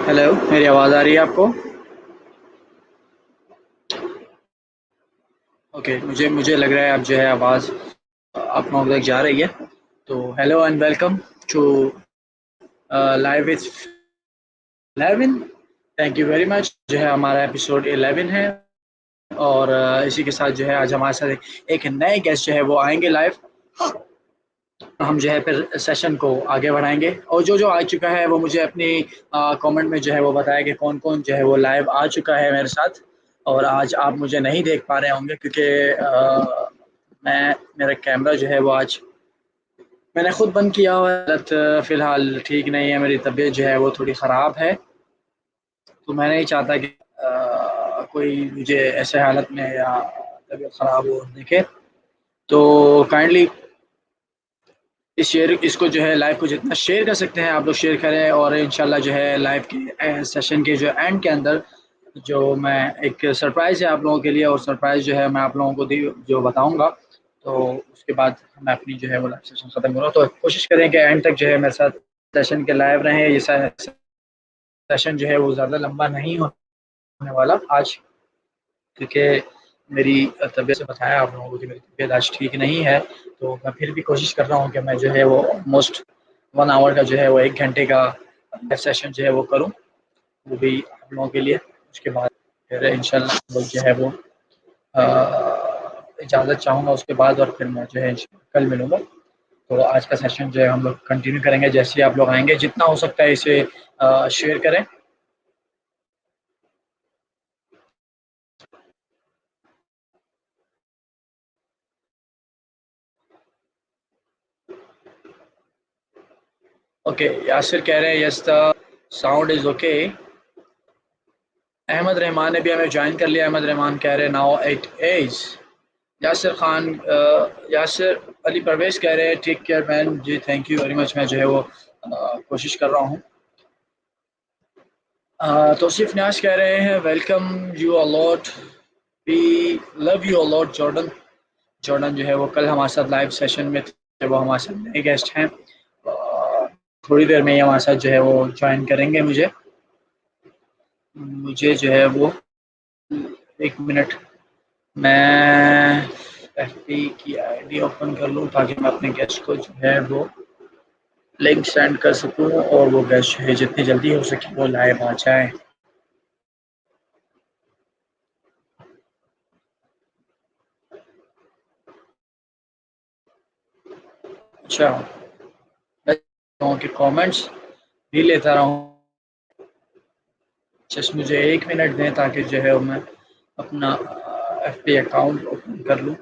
Hello, मेरी आवाज़ आ रही है आपको? ओके, मुझे मुझे लग रहा है अब जो है आवाज़ आप लोगों तक जा रही है। तो hello and welcome to live with 11। Thank you very much. जो है हमारा एपिसोड 11 है और इसी के साथ जो है आज हमारे साथ एक नए गेस्ट जो है वो आएंगे लाइव। हम जो है फिर सेशन को आगे बढ़ाएंगे और जो जो आ चुका है वो मुझे अपनी कमेंट में जो है वो बताया कि कौन कौन जो है वो लाइव आ चुका है मेरे साथ। और आज आप मुझे नहीं देख पा रहे होंगे क्योंकि मैं मेरा कैमरा जो है वो आज मैंने खुद बंद किया हुआ है। हालत फ़िलहाल ठीक नहीं है, मेरी तबीयत जो है वो थोड़ी ख़राब है। तो मैं नहीं चाहता कि कोई मुझे ऐसे हालत में या तबीयत ख़राब हो देखे। तो काइंडली इस शेयर इसको जो है लाइव को जितना शेयर कर सकते हैं आप लोग शेयर करें और इंशाल्लाह जो है लाइव के सेशन के जो एंड के अंदर जो मैं एक सरप्राइज़ है आप लोगों के लिए और सरप्राइज़ जो है मैं आप लोगों को जो बताऊंगा। तो उसके बाद मैं अपनी जो है वो लाइव सेशन ख़त्म करूँगा। तो कोशिश करें कि एंड तक जो है मेरे साथ सेशन के लाइव रहें। ये सेशन जो है वो ज़्यादा लंबा नहीं होने वाला आज, क्योंकि मेरी तबीयत से बताया आप लोगों को कि मेरी तबीयत आज ठीक नहीं है। तो मैं फिर भी कोशिश कर रहा हूँ कि मैं जो है वो ऑलमोस्ट 1 आवर का जो है वो 1 घंटे का सेशन जो है वो करूँ, वो भी आप लोगों के लिए। उसके बाद फिर इंशाल्लाह हम लोग जो है वो इजाज़त चाहूँगा उसके बाद और फिर मैं जो है कल मिलूँगा। तो आज का सेशन जो है हम लोग कंटिन्यू करेंगे जैसे ही आप लोग आएँगे। जितना हो सकता है इसे शेयर करें। ओके, यासिर कह रहे हैं yes the sound is okay. Ahmad Rahman ने भी हमें ज्वाइन कर लिया। अहमद रहमान कह रहे हैं now it is. Yasir Khan Yasir Ali Parvez कह रहे हैं टेक केयर मैन। जी थैंक यू वेरी मच। मैं जो है वो कोशिश कर रहा हूँ। तौसीफ न्याज कह रहे हैं welcome you a lot, we love you a lot Jordan. Jordan जो है वो कल हमारे साथ लाइव सेशन में थे, वो हमारे साथ नए गेस्ट हैं। थोड़ी देर में ही हमारे साथ जो है वो ज्वाइन करेंगे। मुझे जो है वो 1 मिनट मैं एफबी की आईडी ओपन कर लूँ ताकि मैं अपने गेस्ट को जो है वो लिंक सेंड कर सकूँ और वो गेस्ट जो है जितनी जल्दी हो सके वो लाइव आ जाए। अच्छा, मैं लोगों के कमेंट्स भी लेता रहा हूँ। जस्ट मुझे 1 मिनट दें ताकि जो है मैं अपना एफबी अकाउंट ओपन कर लूँ।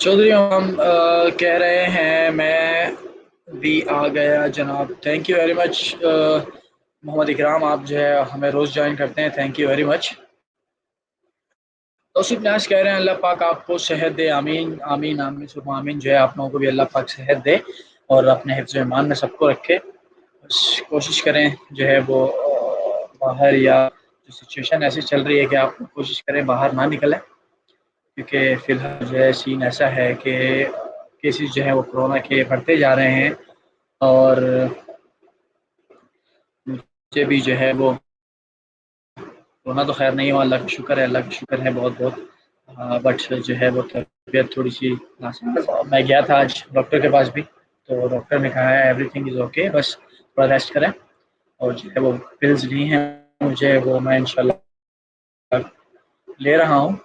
चौधरी हम कह रहे हैं मैं भी आ गया जनाब। Thank you very much Mohammad Ikram, आप जो है हमें रोज़ ज्वाइन करते हैं। Thank you very much. Tauseef Nash कह रहे हैं अल्लाह पाक आपको सेहत दे, आमीन आमीन आमीन सुबह आमीन। जो है आप लोगों को भी अल्लाह पाक सेहत दे और अपने हिफ्ज़ ईमान में सबको रखे। बस कोशिश करें जो है वो बाहर या जो सिचुएशन ऐसी चल रही है कि आप कोशिश करें बाहर ना निकलें, क्योंकि फ़िलहाल जो है सीन ऐसा है कि केसेस जो है वो कोरोना के बढ़ते जा रहे हैं और मुझे भी जो है वो रोना तो खैर नहीं हुआ, अल्लाह का शुक्र है, अल्लाह का शुक्र है बहुत-बहुत। बट जो है वो तबीयत थोड़ी-सी नाजुक। मैं गया था आज डॉक्टर के पास भी, तो डॉक्टर ने कहा है एवरीथिंग इज़ ओके, बस थोड़ा रेस्ट करें और जो है वो पिल्स दी हैं मुझे, वो मैं इंशाल्लाह ले रहा हूँ।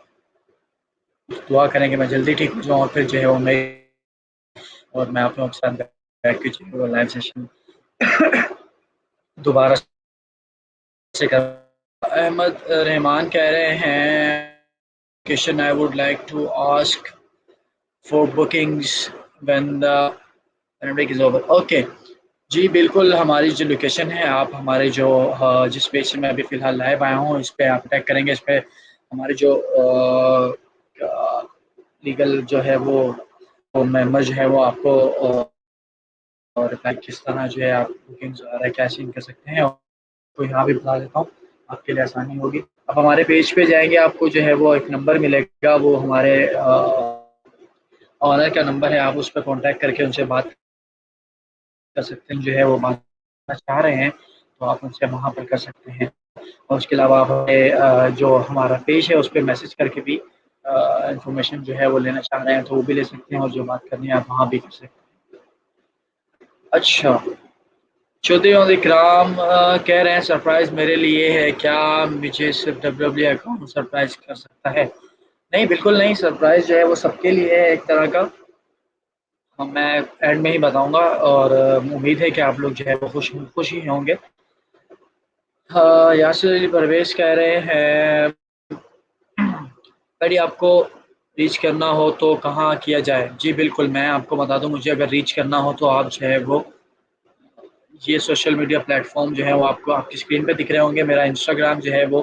दुआ करें कि मैं जल्दी ठीक हो जाऊँ और फिर जो है वो मैं आप लोगों के साथ बैठ के जो है वो लाइव सेशन दोबारा से कर। अहमद रहमान कह रहे हैं question I would like to ask for bookings when the pandemic is over. Okay, जी बिल्कुल। हमारी जो लोकेशन है, आप हमारे जो जिस पेज से मैं अभी फ़िलहाल लाइव आया हूँ इस पे आप टैग करेंगे। इस पे हमारे जो लीगल जो है वो मेंबर जो है वो आपको और किस तरह जो है आप बुकिंग्स वगैरह कैसे इन कर सकते हैं, और तो यहाँ भी बता देता हूँ, आपके लिए आसानी होगी। आप हमारे पेज पे जाएंगे, आपको जो है वो एक नंबर मिलेगा, वो हमारे ऑनर का नंबर है। आप उस पर कॉन्टैक्ट करके उनसे बात कर सकते हैं, जो है वो बात करना चाह रहे हैं तो आप उनसे वहाँ पर कर सकते हैं। और उसके अलावा आप हमें जो हमारा पेज है उस पर मैसेज करके भी इंफॉर्मेशन जो है वो लेना चाह रहे हैं तो वो भी ले सकते हैं, और जो बात करनी है आप वहाँ भी कर सकते हैं। अच्छा, चौधरी इकराम कह रहे हैं सरप्राइज मेरे लिए है क्या, मुझे सिर्फ डब्ल्यू अकाउंट सरप्राइज कर सकता है? नहीं, बिल्कुल नहीं, सरप्राइज जो है वो सबके लिए है एक तरह का। मैं एंड में ही बताऊंगा, और उम्मीद है कि आप लोग जो है वो खुश ही होंगे। हाँ, यासिर अली परवेज कह रहे हैं यदि आपको रीच करना हो तो कहाँ किया जाए? जी बिल्कुल, मैं आपको बता दूं, मुझे अगर रीच करना हो तो आप जो है वो ये सोशल मीडिया प्लेटफॉर्म जो है वो आपको आपकी स्क्रीन पे दिख रहे होंगे। मेरा इंस्टाग्राम जो है वो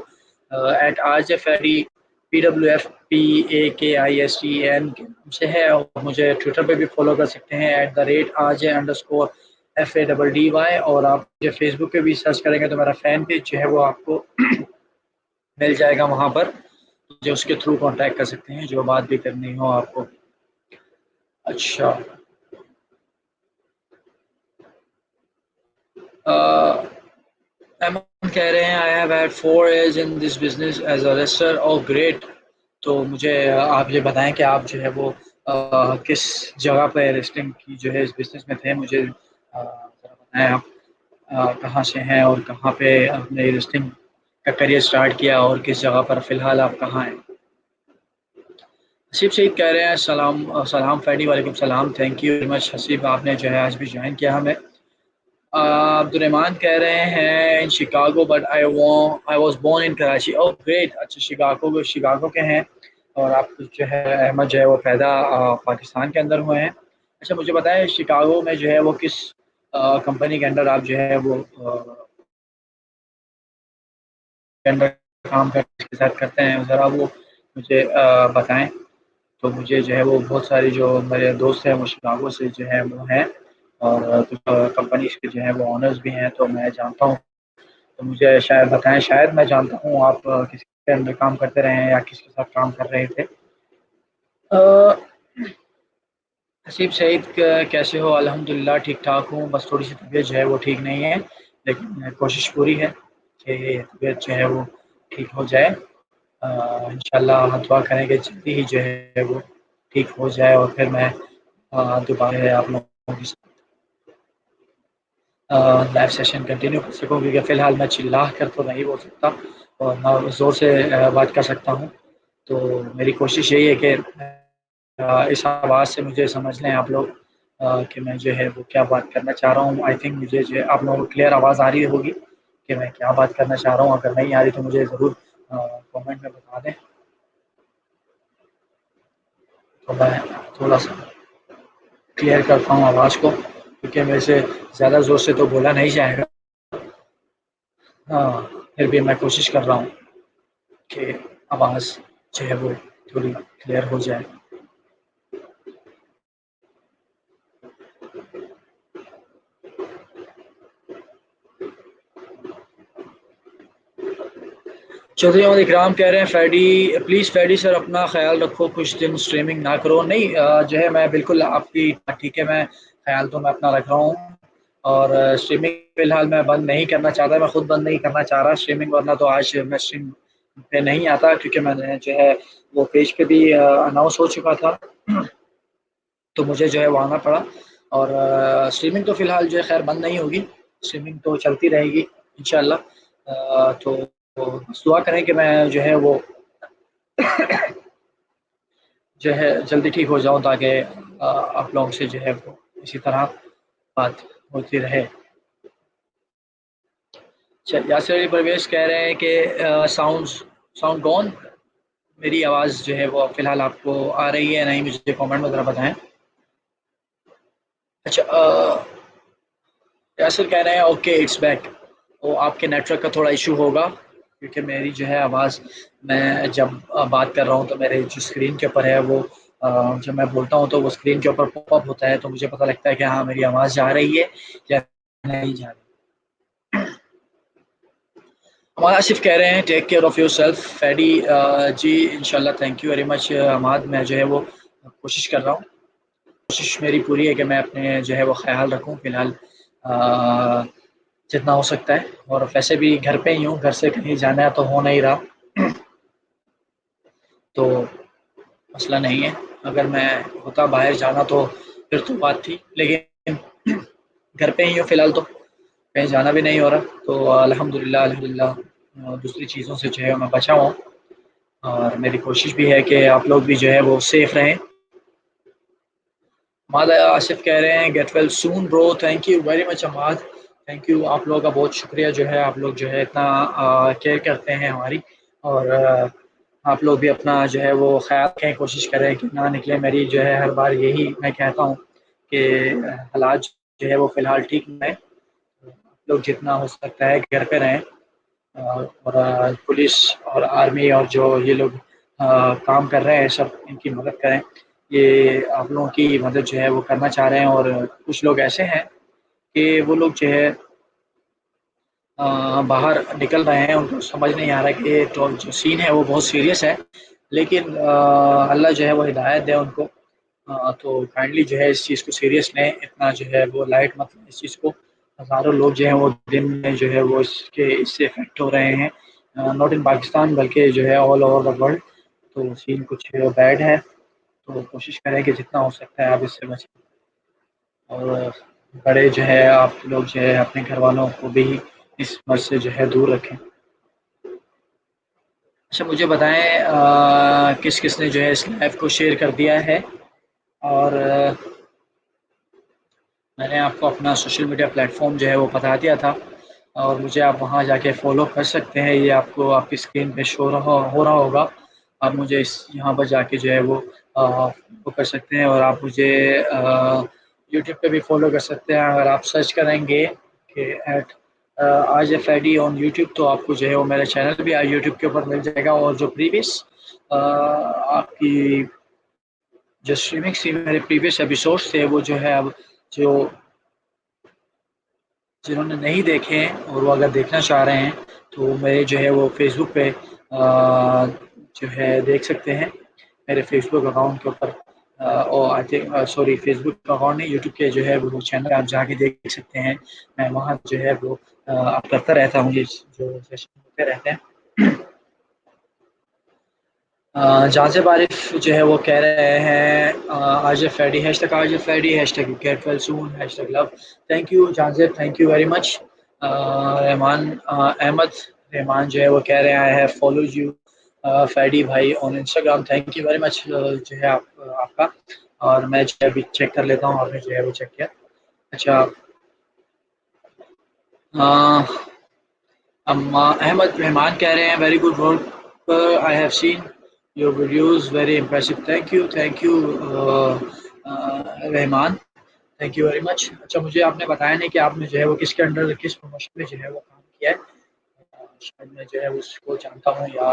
@RJ Freddy PWFPAKISTN के नाम से है, और मुझे ट्विटर पे भी फॉलो कर सकते हैं @RJ_FADDY, और आप मुझे फेसबुक पे भी सर्च करेंगे तो मेरा फैन पेज जो है वो आपको मिल जाएगा वहाँ पर, जो उसके थ्रू कांटेक्ट कर सकते हैं जो बात भी करनी हो आपको। अच्छा, एमन कह रहे हैं I have had 4 years in this business as a restaurateur. Oh great. तो मुझे आप ये बताएं कि आप जो है वो किस जगह पे रेस्टिंग की जो है इस बिजनेस में थे, मुझे ज़रा बताएं आप कहाँ से हैं और कहाँ पे आपने रेस्टिंग का करियर स्टार्ट किया, और किस जगह पर फ़िलहाल आप कहाँ हैं? हसीब सईद कह रहे हैं सलाम सलाम फैडी, वालेकुम सलाम, thank you very much Haseeb, आपने जो है आज भी ज्वाइन किया हमें। अब्दुलरहमान कह रहे हैं in Chicago but I was born in Karachi. Oh great, अच्छा शिकागो के हैं, और आप जो है अहमद जो है वो पैदा पाकिस्तान के अंदर हुए हैं। अच्छा, मुझे बताएं शिकागो में जो है वो किस कंपनी के अंडर आप जो है वो के अंदर काम के साथ करते हैं, ज़रा वो मुझे बताएं। तो मुझे जो है वो बहुत सारी जो मेरे दोस्त हैं वो शिकागो से जो है वो हैं, और कुछ कंपनीज के जो है वो ऑनर्स भी हैं, तो मैं जानता हूँ। तो मुझे शायद बताएं, शायद मैं जानता हूँ आप किसके अंदर काम करते रहे हैं या किसके साथ काम कर रहे थे। अ, हसीब सईद कैसे हो? अल्हम्दुलिल्लाह ठीक ठाक हूँ, बस थोड़ी सी तबीयत जो है वो ठीक नहीं है, लेकिन कोशिश पूरी है कि तबीयत जो है वो ठीक हो जाए। इंशाल्लाह दुआ करेंगे जल्दी ही जो है वो ठीक हो जाए, और फिर मैं दोबारा आप लोगों के साथ लाइव सेशन कंटिन्यू कर सकूँ, क्योंकि फ़िलहाल मैं चिल्ला कर तो नहीं बोल सकता और ना ज़ोर से बात कर सकता हूँ। तो मेरी कोशिश यही है कि इस आवाज़ से मुझे समझ लें आप लोग कि मैं जो है वो क्या बात करना चाह रहा हूँ। आई थिंक मुझे जो है आप लोगों को क्लियर आवाज़ आ रही होगी कि मैं क्या बात करना चाह रहा हूँ। अगर नहीं आ रही तो मुझे ज़रूर कमेंट में बता दें, तो मैं थोड़ा-सा क्लियर करता हूँ आवाज़ को, क्योंकि मेरे से ज़्यादा ज़ोर से तो बोला नहीं जाएगा। हाँ, फिर भी मैं कोशिश कर रहा हूँ कि आवाज़ जो है वो थोड़ी क्लियर हो जाए। चौधरी मोहम्मद इकराम कह रहे हैं फैडी प्लीज़ फैडी सर अपना ख्याल रखो, कुछ दिन स्ट्रीमिंग ना करो। नहीं जो है मैं बिल्कुल आपकी ठीक है, मैं ख्याल तो मैं अपना रख रहा हूँ, और स्ट्रीमिंग फ़िलहाल मैं बंद नहीं करना चाहता, मैं खुद बंद नहीं करना चाह रहा स्ट्रीमिंग, वरना तो आज मैं स्ट्रीम पे नहीं आता, क्योंकि मैंने जो है वो पेज पे भी अनाउंस हो चुका था। तो मुझे जो है वो आना पड़ा, और स्ट्रीमिंग तो फ़िलहाल जो है खैर बंद नहीं होगी, स्ट्रीमिंग तो चलती रहेगी इंशाल्लाह। तो बस दुआ करें कि मैं जो है वो जो है जल्दी ठीक हो जाऊँ, ताकि आप लोगों से जो है वो इसी तरह बात होती रहे। यासिर अली परवेज़ कह रहे हैं कि साउंड साउंड गॉन, मेरी आवाज़ जो है वो फ़िलहाल आपको आ रही है नहीं, मुझे कमेंट में ज़रा बताएँ। अच्छा, यासिर कह रहे हैं ओके इट्स बैक। वो आपके नेटवर्क का थोड़ा इशू होगा, क्योंकि मेरी जो है आवाज़, मैं जब बात कर रहा हूँ तो मेरे जो स्क्रीन के ऊपर है वो जब मैं बोलता हूँ तो वो स्क्रीन के ऊपर पॉपअप होता है, तो मुझे पता लगता है कि हाँ, मेरी आवाज़ जा रही है या नहीं जा रही। हमारा आसिफ कह रहे हैं take care of yourself Fadi. जी इंशाल्लाह, thank you very much Hamad. मैं जो है वो कोशिश कर रहा हूँ, कोशिश मेरी पूरी है कि मैं अपने जो है वो ख़्याल रखूँ फ़िलहाल जितना हो सकता है। और वैसे भी घर पे ही हूँ, घर से कहीं जाना तो हो नहीं रहा। तो मसला नहीं है। अगर मैं होता बाहर जाना तो फिर तो बात थी, लेकिन घर पे ही हूँ फ़िलहाल, तो कहीं जाना भी नहीं हो रहा। तो अल्हम्दुलिल्लाह अल्हम्दुलिल्लाह दूसरी चीज़ों से जो है मैं बचा हुआ हूँ, और मेरी कोशिश भी है कि आप लोग भी जो है वो सेफ रहें। अमाद आसिफ कह रहे हैं get well soon bro, thank you very much Amad, thank you. आप लोगों का बहुत शुक्रिया जो है, आप लोग जो है इतना केयर करते हैं हमारी। और आप लोग भी अपना जो है वो ख्याल रखें, कोशिश करें कि ना निकले। मेरी जो है हर बार यही मैं कहता हूँ कि हालात जो है वो फ़िलहाल ठीक नहीं है, आप लोग जितना हो सकता है घर पे रहें। और पुलिस और आर्मी और जो ये लोग काम कर रहे हैं, सब इनकी मदद करें। ये आप लोगों की मदद जो है वो करना चाह रहे हैं, और कुछ लोग ऐसे हैं कि वो लोग जो है बाहर निकल रहे हैं, उनको समझ नहीं आ रहा कि ये तो जो सीन है वो बहुत सीरियस है। लेकिन अल्लाह जो है वो हिदायत दे उनको। तो काइंडली जो है इस चीज़ को सीरियस लें, इतना जो है वो लाइट मत लें इस चीज़ को। हज़ारों लोग जो हैं वो दिन में जो है वो इससे इफ़ेक्ट हो रहे हैं, नॉट इन पाकिस्तान बल्कि जो है ऑल ओवर द वर्ल्ड। तो सीन कुछ बैड है, तो कोशिश करें कि जितना हो सकता है आप इससे बचें। और बड़े जो है आप लोग जो है अपने घरवालों को भी इस मर्ज़ से जो है दूर रखें। अच्छा मुझे बताएँ किस-किस ने जो है इस लाइव को शेयर कर दिया है? और मैंने आपको अपना सोशल मीडिया प्लेटफ़ॉर्म जो है वो बता दिया था, और मुझे आप वहाँ जाके फ़ॉलो कर सकते हैं। ये आपको आपकी स्क्रीन पे शो हो रहा होगा। आप मुझे इस यहाँ पर जाके जो है वो फ़ॉलो कर सकते हैं, और आप मुझे यूट्यूब पे भी फ़ॉलो कर सकते हैं। अगर आप सर्च करेंगे कि एट आसिफ फैडी ऑन यूट्यूब, तो आपको जो है वो मेरा चैनल भी यूट्यूब के ऊपर मिल जाएगा। और जो प्रीवियस आपकी जो स्ट्रीमिंग्स थी, मेरे प्रीवियस एपिसोड्स थे, वो जो है अब जो जिन्होंने नहीं देखे हैं और वो अगर देखना चाह रहे हैं, तो मेरे जो है वो फ़ेसबुक पे जो है देख सकते हैं। मेरे फ़ेसबुक अकाउंट के ऊपर और I think sorry Facebook account नहीं, यूट्यूब के जो है वो चैनल आप जाके देख सकते हैं। मैं वहाँ जो है वो करता रहता हूँ, ये जो सेशन होते रहते हैं। जाज़िब आरिफ जो है वो कह रहे हैं Azif Faddy, hashtag Azif Faddy, hashtag get well soon, hashtag love. Thank you Jazib, thank you very much. Rahman Ahmed Rahman जो है वो कह रहे हैं I have followed you Faddy भाई on Instagram, thank you very much जो है आपका। और मैं जो है अभी चेक कर लेता हूँ, आपने जो है वो चेक किया। अच्छा अहमद रहमान कह रहे हैं very good work, I have seen your videos very impressive, thank you Rahman, thank you very much. अच्छा मुझे आपने बताया नहीं कि आपने जो है वो किसके अंडर किस प्रमोशन में जो है वो काम किया है। शायद मैं जो है उसको जानता हूँ, या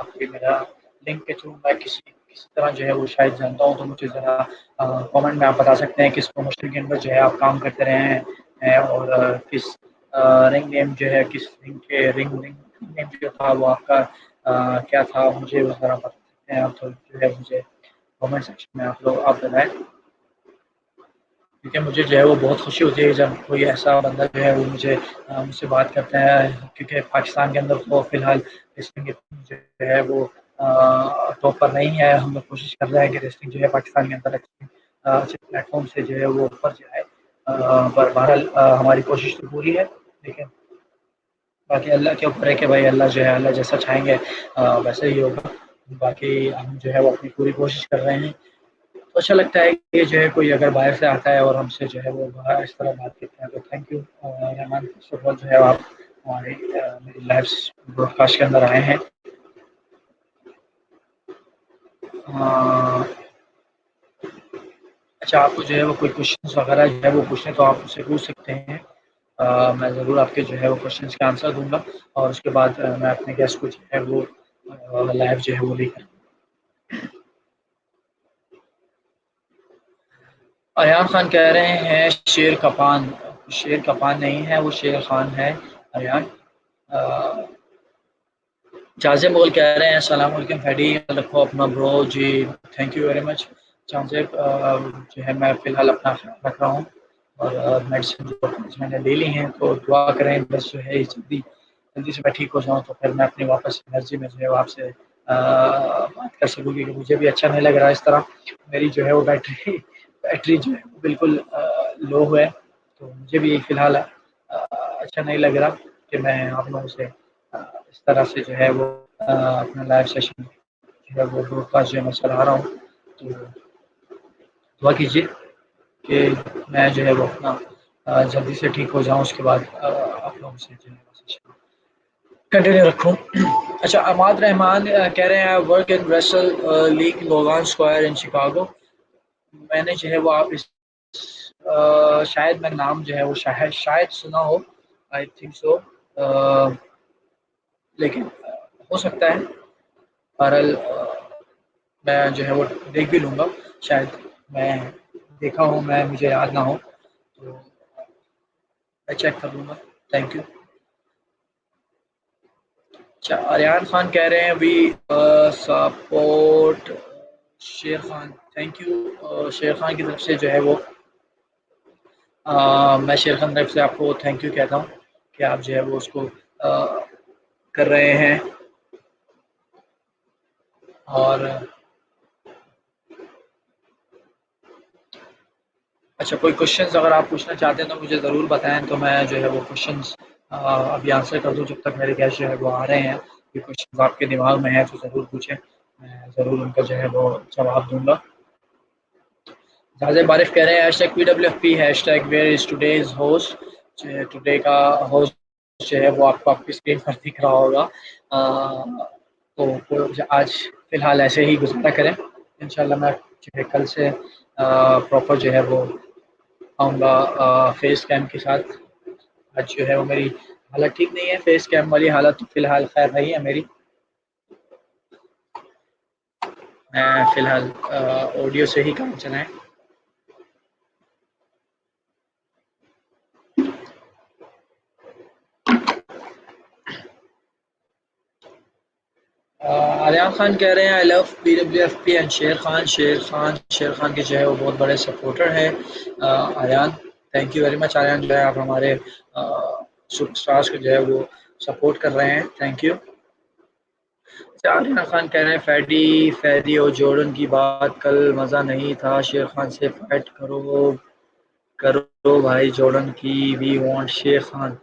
कोई मेरा लिंक के थ्रू मैं किसी किसी तरह जो है वो शायद जानता हूँ। तो मुझे ज़रा कमेंट में आप बता सकते हैं किस प्रमोशन के अंदर जो है आप काम करते रहे हैं, और किस रिंग नेम जो है, किस रिंग के रिंग रिंग नेम जो था वो आपका क्या था, मुझे वो ज़रा बता सकते हैं आप, तो जो है मुझे कमेंट सेक्शन में आप लोग आप बताएँ। क्योंकि मुझे जो है वो बहुत खुशी होती है जब कोई ऐसा बंदा जो है वो मुझसे बात करता है, क्योंकि पाकिस्तान के अंदर तो फ़िलहाल रेसलिंग जो है वो टॉप पर नहीं है। हम लोग कोशिश कर रहे हैं कि रेसलिंग जो है पाकिस्तान के अंदर अच्छे प्लेटफ़ॉर्म से जो है वो ऊपर जाए। पर बहरहाल हमारी कोशिश तो पूरी है, लेकिन बाकी अल्लाह के ऊपर है कि भाई अल्लाह जो है अल्लाह जैसा चाहेंगे वैसा ही होगा। बाकी हम जो है वो अपनी पूरी कोशिश कर रहे हैं। तो अच्छा लगता है कि जो है कोई अगर बाहर से आता है और हमसे जो है वो इस तरह बात करते हैं, तो thank you Rahman, first of all जो है आप हमारे मेरी लाइव ब्रॉडकास्ट के अंदर आए हैं। अ, अच्छा आपको जो है वो कोई क्वेश्चंस वगैरह जो है वो पूछने, तो आप मुझसे पूछ सकते हैं। मैं ज़रूर आपके जो है वो क्वेश्चंस का आंसर दूँगा, और उसके बाद मैं अपने गेस्ट को जो है वो लाइव जो है वो लेकर अयान खान कह रहे हैं शेर कपान। शेर कपान नहीं है, वो शेर खान है अयान। जाज़िम मुगल कह रहे हैं अस्सलाम वालेकुम फैडी, रखो अपना ब्रो जी। Thank you very much Jazib. जो है मैं फ़िलहाल अपना ख्याल रख रहा हूँ और मेडिसिन जो मैंने ले ली हैं, तो दुआ करें बस जो है जल्दी जल्दी से मैं ठीक हो जाऊँ, तो फिर मैं अपनी वापस एनर्जी में जो है वो आपसे बात कर सकूँ, क्योंकि मुझे भी अच्छा नहीं लग रहा है इस तरह। मेरी जो है वो बैटरी बैटरी जो है वो बिल्कुल लो है, तो मुझे भी फ़िलहाल अच्छा नहीं लग रहा कि मैं आप लोगों से इस तरह से जो है वो अपना लाइव सेशन जो है वो ब्रॉडकास्ट जो है मैं चला रहा हूँ। तो दुआ कीजिए कि मैं जो है वो अपना जल्दी से ठीक हो जाऊँ, उसके बाद आप लोगों से जो है वो सेशन कंटिन्यू रखूँ। अच्छा, अमाद रहमान कह रहे हैं work in wrestle league Logan square in Chicago. मैंने जो है वो आप इस शायद मैं नाम जो है वो शायद शायद सुना हो, आई थिंक सो, लेकिन हो सकता है। बहरहाल मैं जो है वो देख भी लूँगा, शायद मैं देखा हूँ, मैं मुझे याद ना हो, तो मैं चेक कर लूँगा। Thank you. अच्छा, आर्यन खान कह रहे हैं वी सपोर्ट शेर खान। Thank you. शेर खान की तरफ से जो है वो मैं शेर खान की तरफ से आपको थैंक यू कहता हूँ कि आप जो है वो उसको कर रहे हैं। और अच्छा, कोई क्वेश्चंस अगर आप पूछना चाहते हैं तो मुझे ज़रूर बताएं, तो मैं जो है वो क्वेश्चंस अभी आंसर कर दूँ जब तक मेरे गेस्ट जो है वो आ रहे हैं। ये क्वेश्चंस आपके दिमाग में है तो ज़रूर पूछें, मैं ज़रूर उनका जो है वो जवाब दूंगा। जाज़िब आरिफ कह रहे हैं hashtag PWFP hashtag where is today's host. Today का होस्ट जो है वो आपको आपकी स्क्रीन पर दिख रहा होगा। तो आज फ़िलहाल ऐसे ही गुज़ारा करें। इंशाल्लाह मैं जो है कल से प्रॉपर जो है वो आऊँगा फेस कैम के साथ। आज जो है वो मेरी हालत ठीक नहीं है, फेस कैम वाली हालत तो फ़िलहाल खैर नहीं है मेरी। मैं फ़िलहाल ऑडियो से ही काम चलाएँ। आर्यन खान कह रहे हैं आई लव PWFP एंड शेर खान के जो है वो बहुत बड़े सपोर्टर हैं। Aryan, thank you very much Aryan, जो है आप हमारे सुपरस्टार्स को जो है वो सपोर्ट कर रहे हैं। Thank you. आर्यन खान कह रहे हैं फैडी फैदी और जॉर्डन की बात कल मज़ा नहीं था, शेर खान से फाइट करो करो भाई, जॉर्डन की वी वांट शेर खान।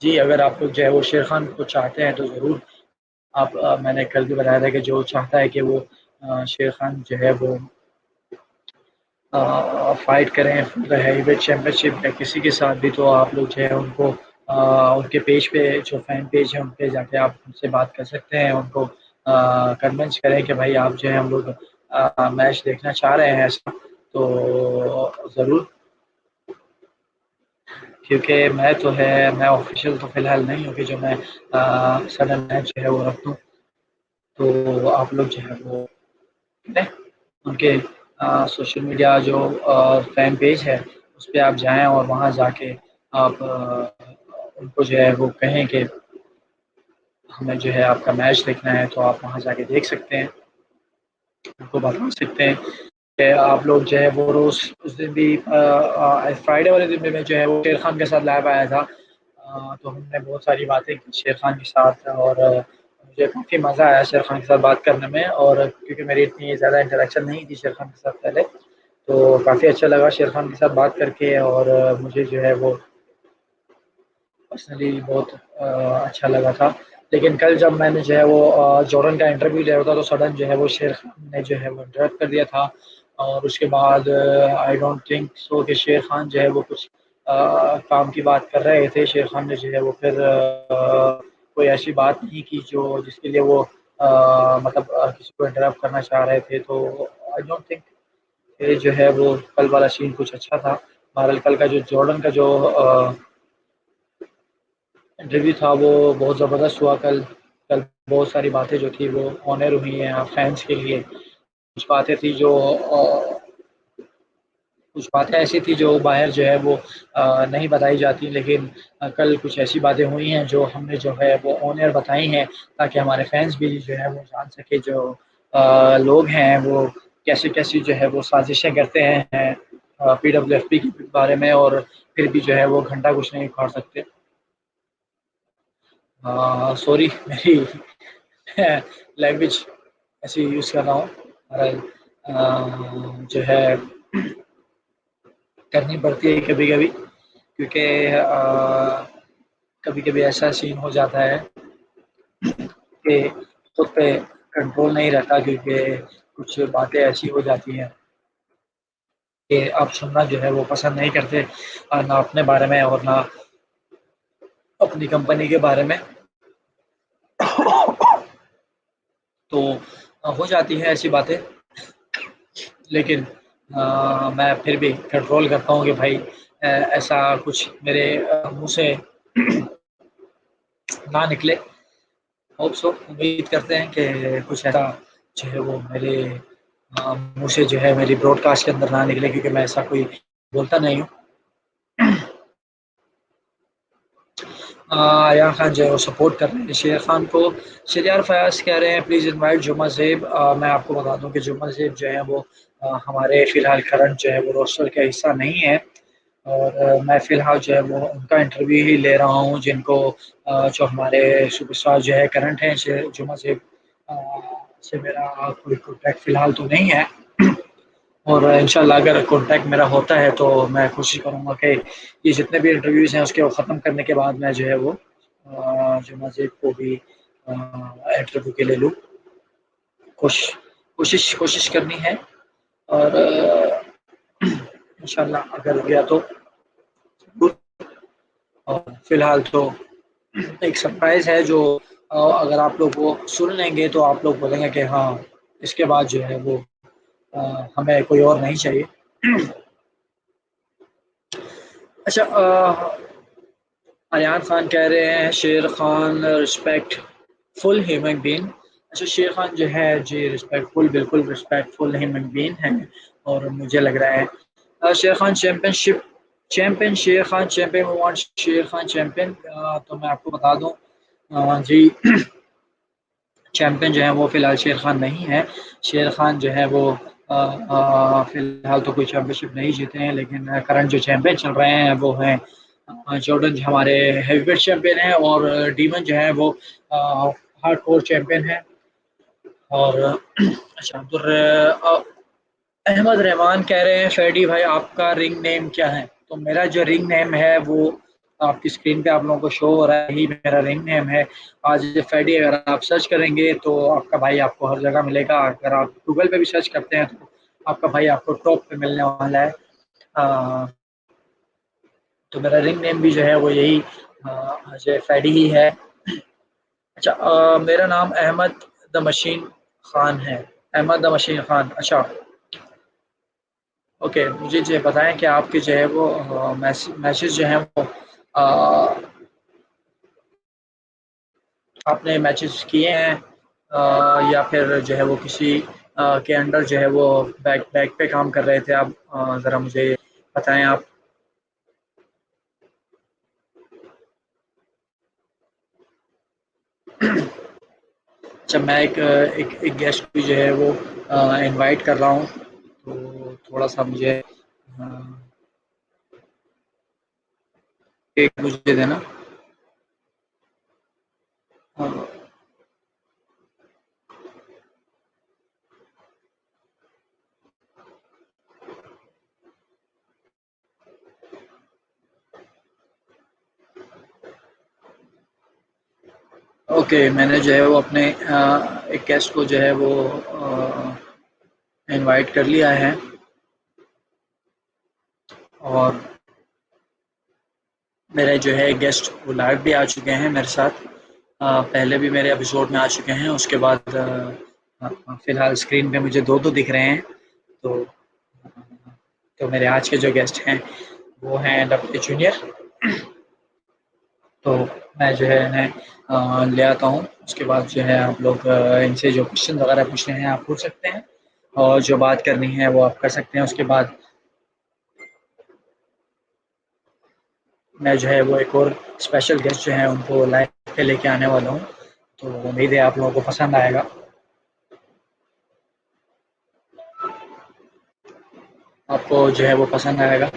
जी, अगर आप लोग जो है वो शेर खान को चाहते हैं तो ज़रूर आप मैंने कल भी बताया था कि जो चाहता है कि वो शेर खान जो है वो फाइट करें फॉर द हैवीवेट चैंपियनशिप या किसी के साथ भी, तो आप लोग जो है उनको उनके पेज पे जो फैन पेज है उन पे जाके आप उनसे बात कर सकते हैं, उनको कन्विंस करें कि भाई आप जो है हम लोग मैच देखना चाह रहे हैं ऐसा, तो ज़रूर। क्योंकि मैं ऑफिशियल तो फ़िलहाल नहीं हूँ कि जो मैं सडन मैच जो है वो रख दूँ, तो आप लोग जो है वो करें, उनके सोशल मीडिया जो फैन पेज है उस पे आप जाएँ और वहाँ जाके आप उनको जो है वो कहें कि हमें जो है आपका मैच देखना है, तो आप वहाँ जाके देख सकते हैं। उनको बता सकते हैं कि आप लोग जो है वो रोज़ उस दिन भी फ्राइडे वाले दिन भी मैं जो है वो शेर खान के साथ लाइव आया था। तो हमने बहुत सारी बातें की शेर खान के साथ, और मुझे काफ़ी मज़ा आया शेर खान के साथ बात करने में, और क्योंकि मेरी इतनी ज़्यादा इंटरेक्शन नहीं थी शेर खान के साथ पहले, तो काफ़ी अच्छा लगा शेर खान के साथ बात करके, और मुझे जो है वो पर्सनली बहुत अच्छा लगा था। लेकिन कल जब मैंने जो है वो जॉर्डन का इंटरव्यू लिया था, तो सडन जो है वो शेर खान ने जो है वो इंटरप्ट कर दिया था, और उसके बाद आई डोंट थिंक सो कि शेर खान जो है वो कुछ काम की बात कर रहे थे। शेर खान ने जो है वो फिर कोई ऐसी बात नहीं की जो जिसके लिए वो मतलब किसी को इंटरप्ट करना चाह रहे थे, तो आई डोंट थिंक ये जो है वो कल वाला सीन कुछ अच्छा था। बहरहाल कल का जो जॉर्डन का जो इंटरव्यू था वो बहुत ज़बरदस्त हुआ कल। कल बहुत सारी बातें जो थी वो ऑनर हुई हैं फैंस के लिए। कुछ बातें थी जो कुछ बातें ऐसी थी जो बाहर जो है वो नहीं बताई जाती, लेकिन कल कुछ ऐसी बातें हुई हैं जो हमने जो है वो ऑन एयर बताई हैं, ताकि हमारे फैंस भी जो है वो जान सके जो लोग हैं वो कैसे कैसी जो है वो साजिशें करते हैं PWFP के बारे में, और फिर भी जो है वो घंटा कुछ नहीं उखाड़ सकते। सॉरी, मेरी लैंग्वेज ऐसे यूज़ कर रहा हूँ। जो है करनी पड़ती है कभी कभी, क्योंकि कभी कभी ऐसा सीन हो जाता है कि खुद पे कंट्रोल नहीं रहता, क्योंकि कुछ बातें ऐसी हो जाती हैं कि आप सुनना जो है वो पसंद नहीं करते, ना अपने बारे में और ना अपनी कंपनी के बारे में। तो हो जाती है ऐसी बातें, लेकिन मैं फिर भी कंट्रोल करता हूँ कि भाई ऐसा कुछ मेरे मुंह से ना निकले। होप सो, उम्मीद करते हैं कि कुछ ऐसा जो है वो मेरे मुंह से जो है मेरी ब्रॉडकास्ट के अंदर ना निकले, क्योंकि मैं ऐसा कोई बोलता नहीं हूँ। आया खान जो है वो सपोर्ट कर रहे हैं शेर खान को। शरियार फयाज कह रहे हैं प्लीज़ इनवाइट जुम्मा ज़ेब। मैं आपको बता दूं कि जुम्मा ज़ेब जो है वो हमारे फ़िलहाल करंट जो है वो रोस्टर का हिस्सा नहीं है, और मैं फ़िलहाल जो है वो उनका इंटरव्यू ही ले रहा हूँ, जिनको जो हमारे सुपरस्टार जो है करंट हैं जुम्मा ज़ेब अ, से मेरा कोई कॉन्टैक्ट फ़िलहाल तो नहीं है। और इंशाल्लाह अगर कॉन्टैक्ट मेरा होता है तो मैं कोशिश करूँगा कि ये जितने भी इंटरव्यूज़ हैं उसके ख़त्म करने के बाद मैं जो है वो जुम्मा ज़ेब को भी इंटरव्यू के लिए लूँ। कोशिश कोशिश कोशिश करनी है, और इंशाल्लाह अगर गया तो गुड। और फिलहाल तो एक सरप्राइज़ है जो अगर आप लोग वो सुन लेंगे तो आप लोग बोलेंगे कि हाँ, इसके बाद जो है वो हमें कोई और नहीं चाहिए। अच्छा, अरियान खान कह रहे हैं शेर Khan respect full human being. अच्छा, शेर खान जो है जी रिस्पेक्टफुल, बिल्कुल रिस्पेक्टफुल ह्यूमन बीइंग है, और मुझे लग रहा है शेर खान चैंपियनशिप चैंपियन शेर खान चैंपियन वांट शेर खान चैंपियन। तो मैं आपको बता दूं जी, चैंपियन जो है वो फिलहाल शेर खान नहीं है। शेर खान जो है वो फिलहाल तो कोई चैंपियनशिप नहीं जीते हैं, लेकिन करंट जो चैंपियन चल रहे हैं वो हैं जॉर्डन जो हमारे हेवीवेट चैंपियन हैं, और डीमन जो है वो हार्ड कोर चैंपियन है। और अच्छा, अहमद रहमान कह रहे हैं फैडी भाई आपका रिंग नेम क्या है? तो मेरा जो रिंग नेम है वो आपकी स्क्रीन पे आप लोगों को शो हो रहा है, ही मेरा रिंग नेम है। आज फैडी अगर आप सर्च करेंगे तो आपका भाई आपको हर जगह मिलेगा। अगर आप गूगल पे भी सर्च करते हैं तो आपका भाई आपको टॉप पे मिलने वाला है। अ, तो मेरा रिंग नेम भी जो है वो यही अजय फैडी ही है। अच्छा, मेरा नाम अहमद द मशीन खान है। अहमद द मशीन खान, अच्छा। ओके, मुझे जो बताएं कि आपके जो है वो मैचेस जो हैं वो आपने मैचेस किए हैं या फिर जो है वो किसी के अंडर जो है वो बैक बैक पे काम कर रहे थे आप? ज़रा मुझे बताएं आप। अच्छा, मैं एक गेस्ट भी जो है वो इनवाइट कर रहा हूँ, तो थोड़ा सा मुझे एक मुझे देना। अ, ओके, मैंने जो है वो अपने एक गेस्ट को जो है वो इनवाइट कर लिया है, और मेरे जो है गेस्ट वो लाइव भी आ चुके हैं मेरे साथ। पहले भी मेरे एपिसोड में आ चुके हैं, उसके बाद फ़िलहाल स्क्रीन पे मुझे दो दो दिख रहे हैं। तो तो मेरे आज के जो गेस्ट हैं वो हैं डब्ल्यू जूनियर। तो मैं जो है इन्हें ले आता हूँ, उसके बाद जो है आप लोग इनसे जो क्वेश्चन वगैरह पूछने हैं आप पूछ सकते हैं, और जो बात करनी है वो आप कर सकते हैं उसके बाद। मैं जो है वो एक और स्पेशल गेस्ट जो हैं उनको लाइव पे लेके आने वाला हूँ, तो उम्मीद है आप लोगों को पसंद आएगा। आपको जो है वो पसंद आएगा।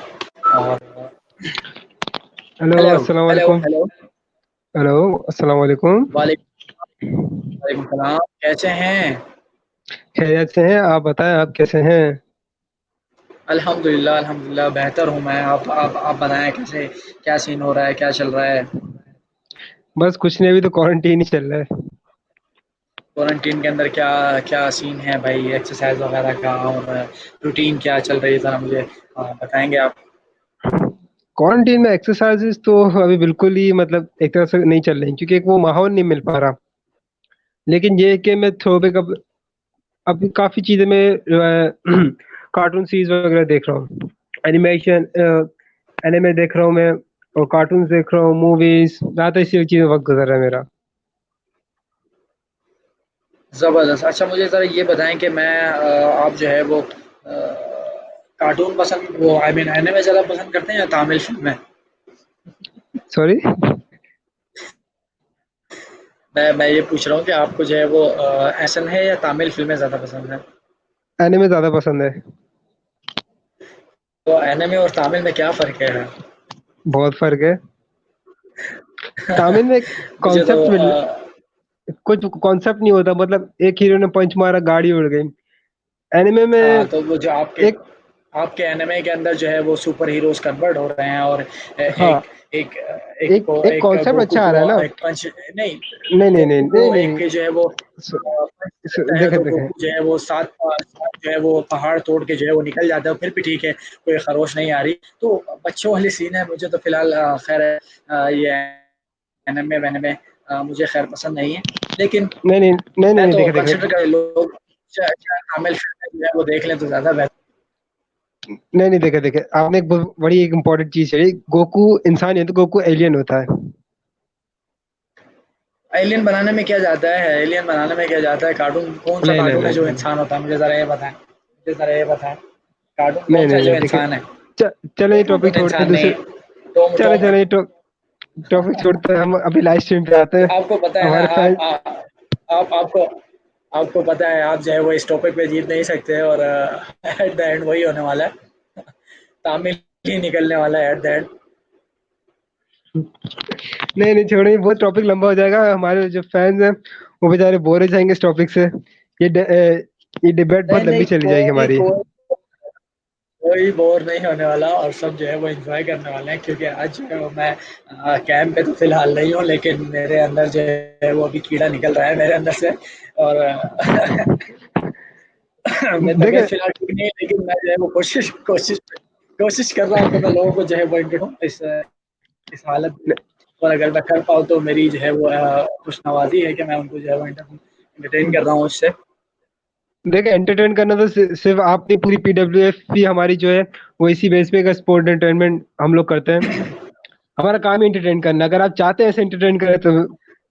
और हेलो, हेलो, अस्सलाम हेलो, वालेकुम। हेलो। हेलो, अस्सलाम वालेकुम। वालेकुम सलाम, कैसे हैं? खैरियत से हैं? आप बताएं, आप कैसे हैं? अल्हम्दुलिल्लाह, अल्हम्दुलिल्लाह बेहतर हूँ मैं। आप बताएँ कैसे, क्या सीन हो रहा है, क्या चल रहा है? बस कुछ नहीं, अभी तो क्वारंटीन ही चल रहा है। क्वारंटीन के अंदर क्या क्या सीन है भाई, एक्सरसाइज वगैरह का, और रूटीन क्या चल रही है, ज़रा मुझे बताएंगे आप? क्वारंटीन में एक्सरसाइजेस तो अभी बिल्कुल ही मतलब एक तरह से नहीं चल रही, क्योंकि एक वो माहौल नहीं मिल पा रहा। लेकिन ये है कि मैं थोड़े अब काफ़ी चीज़ें मैं कार्टून सीरीज वगैरह देख रहा हूँ। एनिमेशन, एनिमे देख रहा हूँ मैं, और कार्टून देख रहा हूँ, मूवीज, ज़्यादा इसी चीज़ में वक्त गुजर रहा है मेरा। ज़बरदस्त। अच्छा, मुझे ज़रा ये बताएं कि मैं आप जो है वो कार्टून पसंद, वो आई मीन एनिमे ज़्यादा पसंद करते हैं या तामिल फिल्में? सॉरी। मैं ये पूछ रहा हूँ कि आपको जो है वो एक्शन है या तामिल फिल्में ज़्यादा पसंद है? एनिमे ज़्यादा पसंद है। तो एनिमे और तामिल में क्या फ़र्क है? बहुत फर्क है। तामिल में मुझे तो कॉन्सेप्ट मिल, कुछ कॉन्सेप्ट नहीं होता, मतलब एक हीरो ने पंच मारा, गाड़ी उड़ गई। एनिमे में तो वो जो आपके एक, आपके एनिमे के अंदर जो है वो सुपर हीरोज कन्वर्ट हो रहे हैं, और हाँ, एक एक एक एक को एक एक कॉन्सेप्ट गोकू अच्छा आ रहा है को ना। एक पंच नहीं, नहीं नहीं नहीं गोकू नहीं को एक नहीं। जो है वो पंच करता है देखे तो देखे। गोकू जो है वो सात जो है वो पहाड़ तोड़ के जो है वो निकल जाता है, फिर भी ठीक है, कोई खरोश नहीं आ रही। तो बच्चों वाली सीन है, मुझे तो फिलहाल खैर ये एनिमे वैनिमे मुझे खैर पसंद नहीं है, लेकिन नहीं नहीं नहीं नहीं मैं नहीं, तो देखे देखे। कंसिडर कर लोग शामिल फिल्में जो है वो देख लें तो ज़्यादा बेहतर। नहीं नहीं, देखे देखे, आपने एक बहुत बड़ी एक इम्पोर्टेंट चीज है। गोकू इंसान है तो गोकू एलियन होता है। एलियन बनाने में क्या जाता है? एलियन बनाने में क्या जाता है? कार्टून कौन सा नहीं नहीं कार्टून है नहीं जो नहीं इंसान होता है? मुझे ज़रा ये बताएं, मुझे ज़रा ये बताएं, कार्टून नहीं कौन सा नहीं है जो नहीं, देखे। इंसान है? चलो, ये कोई टॉपिक कार्टून छोड़ते हैं इंसान दूसरे। नहीं। टॉम चलो टॉम चलो, ये टॉपिक छोड़ते हैं, हम अभी लाइव स्ट्रीम पे आते हैं। आपको पता है ना, हमारे फैन। आप आपको आपको पता है आप जो है वो इस टॉपिक पे जीत नहीं सकते, और एट द एंड वही होने वाला है, तामिल ही निकलने वाला है एट द एंड। नहीं नहीं, छोड़िए, बहुत टॉपिक लंबा हो जाएगा। हमारे जो फैंस हैं वो बेचारे बोर हो जाएंगे इस टॉपिक से। ये डिबेट बहुत नहीं लंबी नहीं, चली जाएगी कोई हमारी। कोई कोई बोर नहीं होने वाला, और सब जो है वो एंजॉय करने वाले हैं, क्योंकि आज जो है वो मैं कैंप पे तो फिलहाल नहीं हूँ, लेकिन मेरे अंदर जो है वो अभी कीड़ा निकल रहा है मेरे अंदर से। और मैं तबीयत देखे। फिलहाल ठीक नहीं है, लेकिन मैं जो है वो कोशिश कर रहा हूँ कि मैं लोगों को जो है वो इंटरटेन इस हालत में, और अगर मैं कर पाऊँ तो मेरी जो है वो खुश नवाजी है कि मैं उनको जो है वो इंटरटेन कर रहा हूँ उससे। देखे, एंटरटेन करना तो सिर्फ आपने पूरी पीडब्ल्यूएफ भी हमारी जो है वो इसी बेस पे का स्पोर्ट एंटरटेनमेंट हम लोग करते हैं। हमारा काम ही एंटरटेन करना। अगर आप चाहते हैं ऐसे एंटरटेन करें तो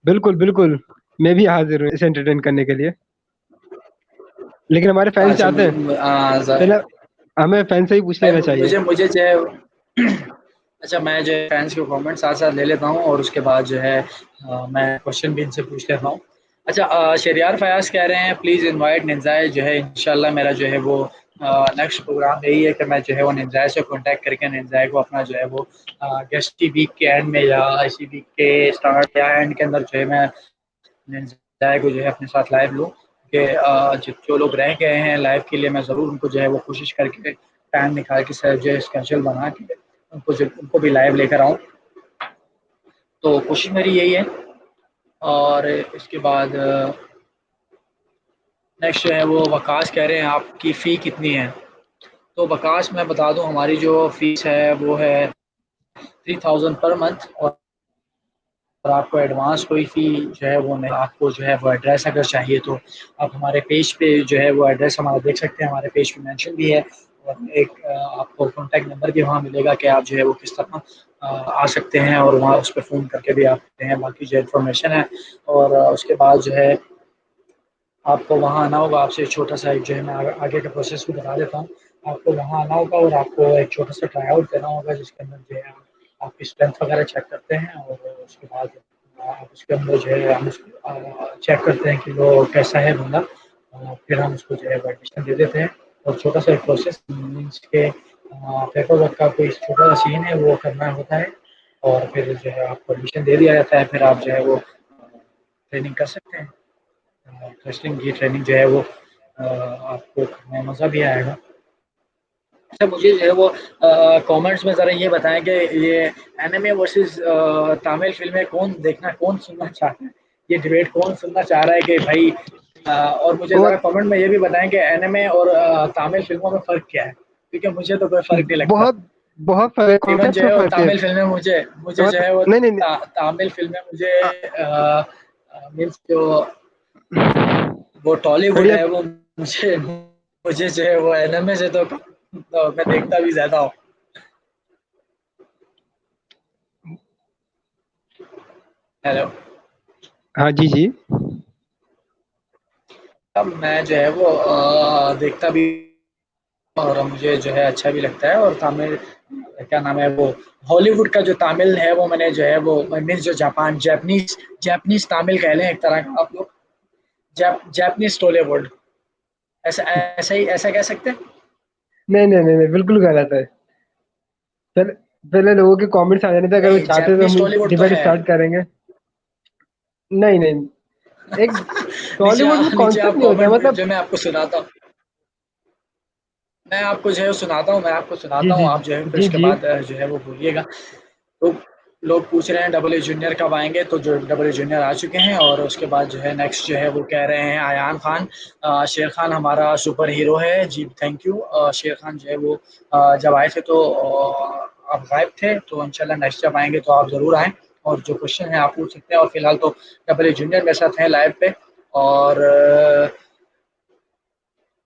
बिल्कुल बिल्कुल, मैं भी हाजिर हूँ इसे एंटरटेन करने के लिए। लेकिन हमारे फैंस अच्छा, चाहते हैं, पहले हमें फैन से ही पूछ भाई लेना चाहिए। मुझे मुझे जो है अच्छा, मैं जो है फैंस के कमेंट साथ साथ ले लेता हूँ, और उसके बाद जो है मैं क्वेश्चन भी इनसे पूछ लेता हूँ। अच्छा, शरियार फयाज कह रहे हैं प्लीज़ इनवाइट निंजाए, जो है इंशाल्लाह मेरा जो है वो नेक्स्ट प्रोग्राम यही है कि मैं जो है वो निंजाए से कांटेक्ट करके निंजाए को अपना जो है वो गेस्ट की वीक के एंड में या इसी वीक के स्टार्ट या एंड के अंदर जो है मैं निंजाए को जो है अपने साथ लाइव लूँ, कि जो लोग रह गए हैं लाइव के लिए, मैं ज़रूर उनको जो है वो कोशिश करके टाइम निकाल के सर जो है स्केड्यूल बना के उनको भी लाइव लेकर आऊँ। तो कोशिश मेरी यही है। और इसके बाद नेक्स्ट जो है वो वकास कह रहे हैं आपकी फ़ी कितनी है? तो वकास मैं बता दूं, हमारी जो फ़ीस है वो है 3000 पर मंथ, और आपको एडवांस कोई फ़ी जो है वो नहीं। आपको जो है वो एड्रेस अगर चाहिए तो आप हमारे पेज पे जो है वो एड्रेस हमारा देख सकते हैं, हमारे पेज पे मेंशन भी है, और एक आपको कॉन्टैक्ट नंबर भी वहाँ मिलेगा कि आप जो है वो किस तरह आ सकते हैं, और वहाँ उस पर फ़ोन करके भी आ सकते हैं, बाकी जो इन्फॉर्मेशन है। और उसके बाद जो है आपको वहाँ आना होगा। आपसे एक छोटा-सा एक जो है मैं आगे का प्रोसेस भी बता देता हूँ। आपको वहाँ आना होगा और आपको एक छोटा-सा ट्राई आउट देना होगा, जिसके अंदर जो है आपकी स्ट्रेंथ वगैरह चेक करते हैं और उसके बाद आप उसके अंदर जो है हम चेक करते हैं कि वो कैसा है बंदा। फिर हम उसको जो है वो एडमिशन दे देते हैं और छोटा सा एक प्रोसेस मीन्स के पेपर वर्क का कोई छोटा सा सीन है वो करना होता है और फिर जो है आपको एडमिशन दे दिया जाता है। फिर आप जो है वो ट्रेनिंग कर सकते हैं। रेसलिंग की ट्रेनिंग जो है वो आपको करने में मज़ा भी आएगा। अच्छा मुझे जो है वो कमेंट्स में ज़रा ये बताएं कि ये एनिमे वर्सेस तमिल फिल्में कौन देखना कौन सुनना चाहता है? ये डिबेट कौन सुनना चाह रहा है कि भाई और मुझे ज़रा और कमेंट में ये भी बताएं कि एनिमे और तमिल फिल्मों में फ़र्क क्या है? क्योंकि मुझे तो कोई फ़र्क नहीं लगता। बहुत बहुत फर्क है, इवन कॉन्सेप्ट जो में है वो फर्क है। तमिल फिल्में मुझे मुझे जो मतलब है वो नहीं नहीं नहीं, तमिल फिल्में मुझे अ, मीन्स जो वो टॉलीवुड बढ़िया। है वो मुझे मुझे जो है वो एनिमे से तो मैं देखता भी ज़्यादा हूँ। हेलो। हाँ जी जी। अब मैं जो है वो देखता भी और मुझे जो है अच्छा भी लगता है और तमिल क्या नाम है वो हॉलीवुड का जो तमिल है वो मैंने जो है वो मीन्स जो जापान जापानीज जापानीज तमिल कह लें एक तरह का आप लोग जापानीज टॉलीवुड ऐसा ऐसा ही ऐसा कह सकते हैं। नहीं नहीं नहीं नहीं, बिल्कुल गलत है। पहले पहले लोगों के कमेंट्स आ जाने थे, अगर वो नहीं चाहते तो जापानीज हम टॉलीवुड तो डिबेट है। स्टार्ट करेंगे। नहीं नहीं, एक नीचे टॉलीवुड में नीचे कॉन्सेप्ट आप नहीं होता है, कमेंट मतलब। जो मैं आपको सुनाता हूँ मैं आपको जो है सुनाता हूँ मैं आपको जी सुनाता हूँ जी आप जो है फिर जी उसके जी। बाद जो है वो बोलिएगा। तो लोग पूछ रहे हैं डब्ल्यू जूनियर कब आएंगे तो जो डब्ल्यू जूनियर आ चुके हैं और उसके बाद जो है नेक्स्ट जो है वो कह रहे हैं अयान खान। शेर खान हमारा सुपर हीरो है जी थैंक यू। शेर खान जो है वो जब आए थे तो आप गायब थे तो इंशाल्लाह नेक्स्ट जब आएंगे तो आप ज़रूर आएँ और जो क्वेश्चन है आप पूछ सकते हैं और फिलहाल तो डब्ल्यू जूनियर मेरे साथ हैं लाइव पे और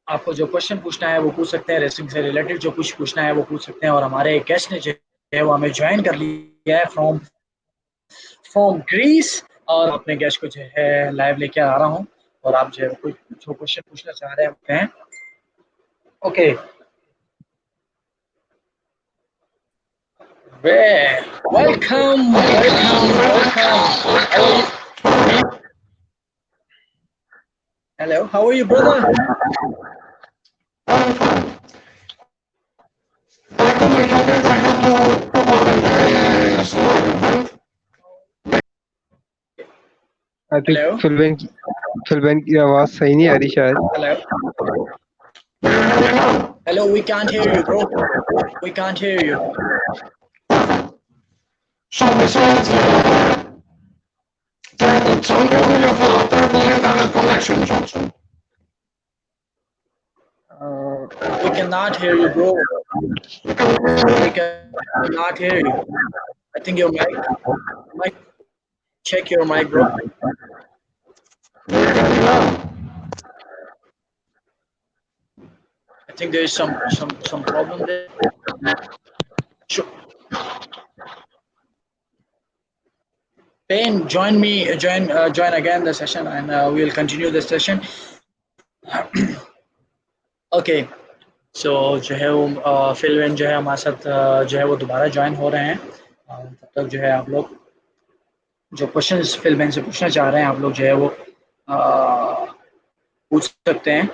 आपको जो क्वेश्चन पूछना है वो पूछ सकते हैं रेसिंग से रिलेटेड जो कुछ पूछना है वो पूछ सकते हैं और हमारे एक गेस्ट ने जो है वो हमें ज्वाइन कर लिया है फ्रॉम फ्रॉम ग्रीस और अपने गेस्ट को जो है लाइव लेके आ रहा हूँ और आप जो है कोई जो क्वेश्चन पूछना चाह रहे हैं वो कहें। Okay welcome welcome welcome how are you hello how are you brother I think hello Philbane की आवाज सही नहीं आ रही शायद। Hello hello we can't hear you bro we can't hear you we can not hear you bro we can not hear you I think your mic check your mic bro I think there is some problem there. Sure. Payne, join me, join again the session, and we will continue the session. Okay. So जो है वो फिलवेन जो है हमारे साथ जो है वो दोबारा ज्वाइन हो रहे हैं। तब तक जो है आप लोग जो क्वेश्चंस फिलवेन से पूछना चाह रहे हैं आप लोग जो है वो पूछ सकते हैं।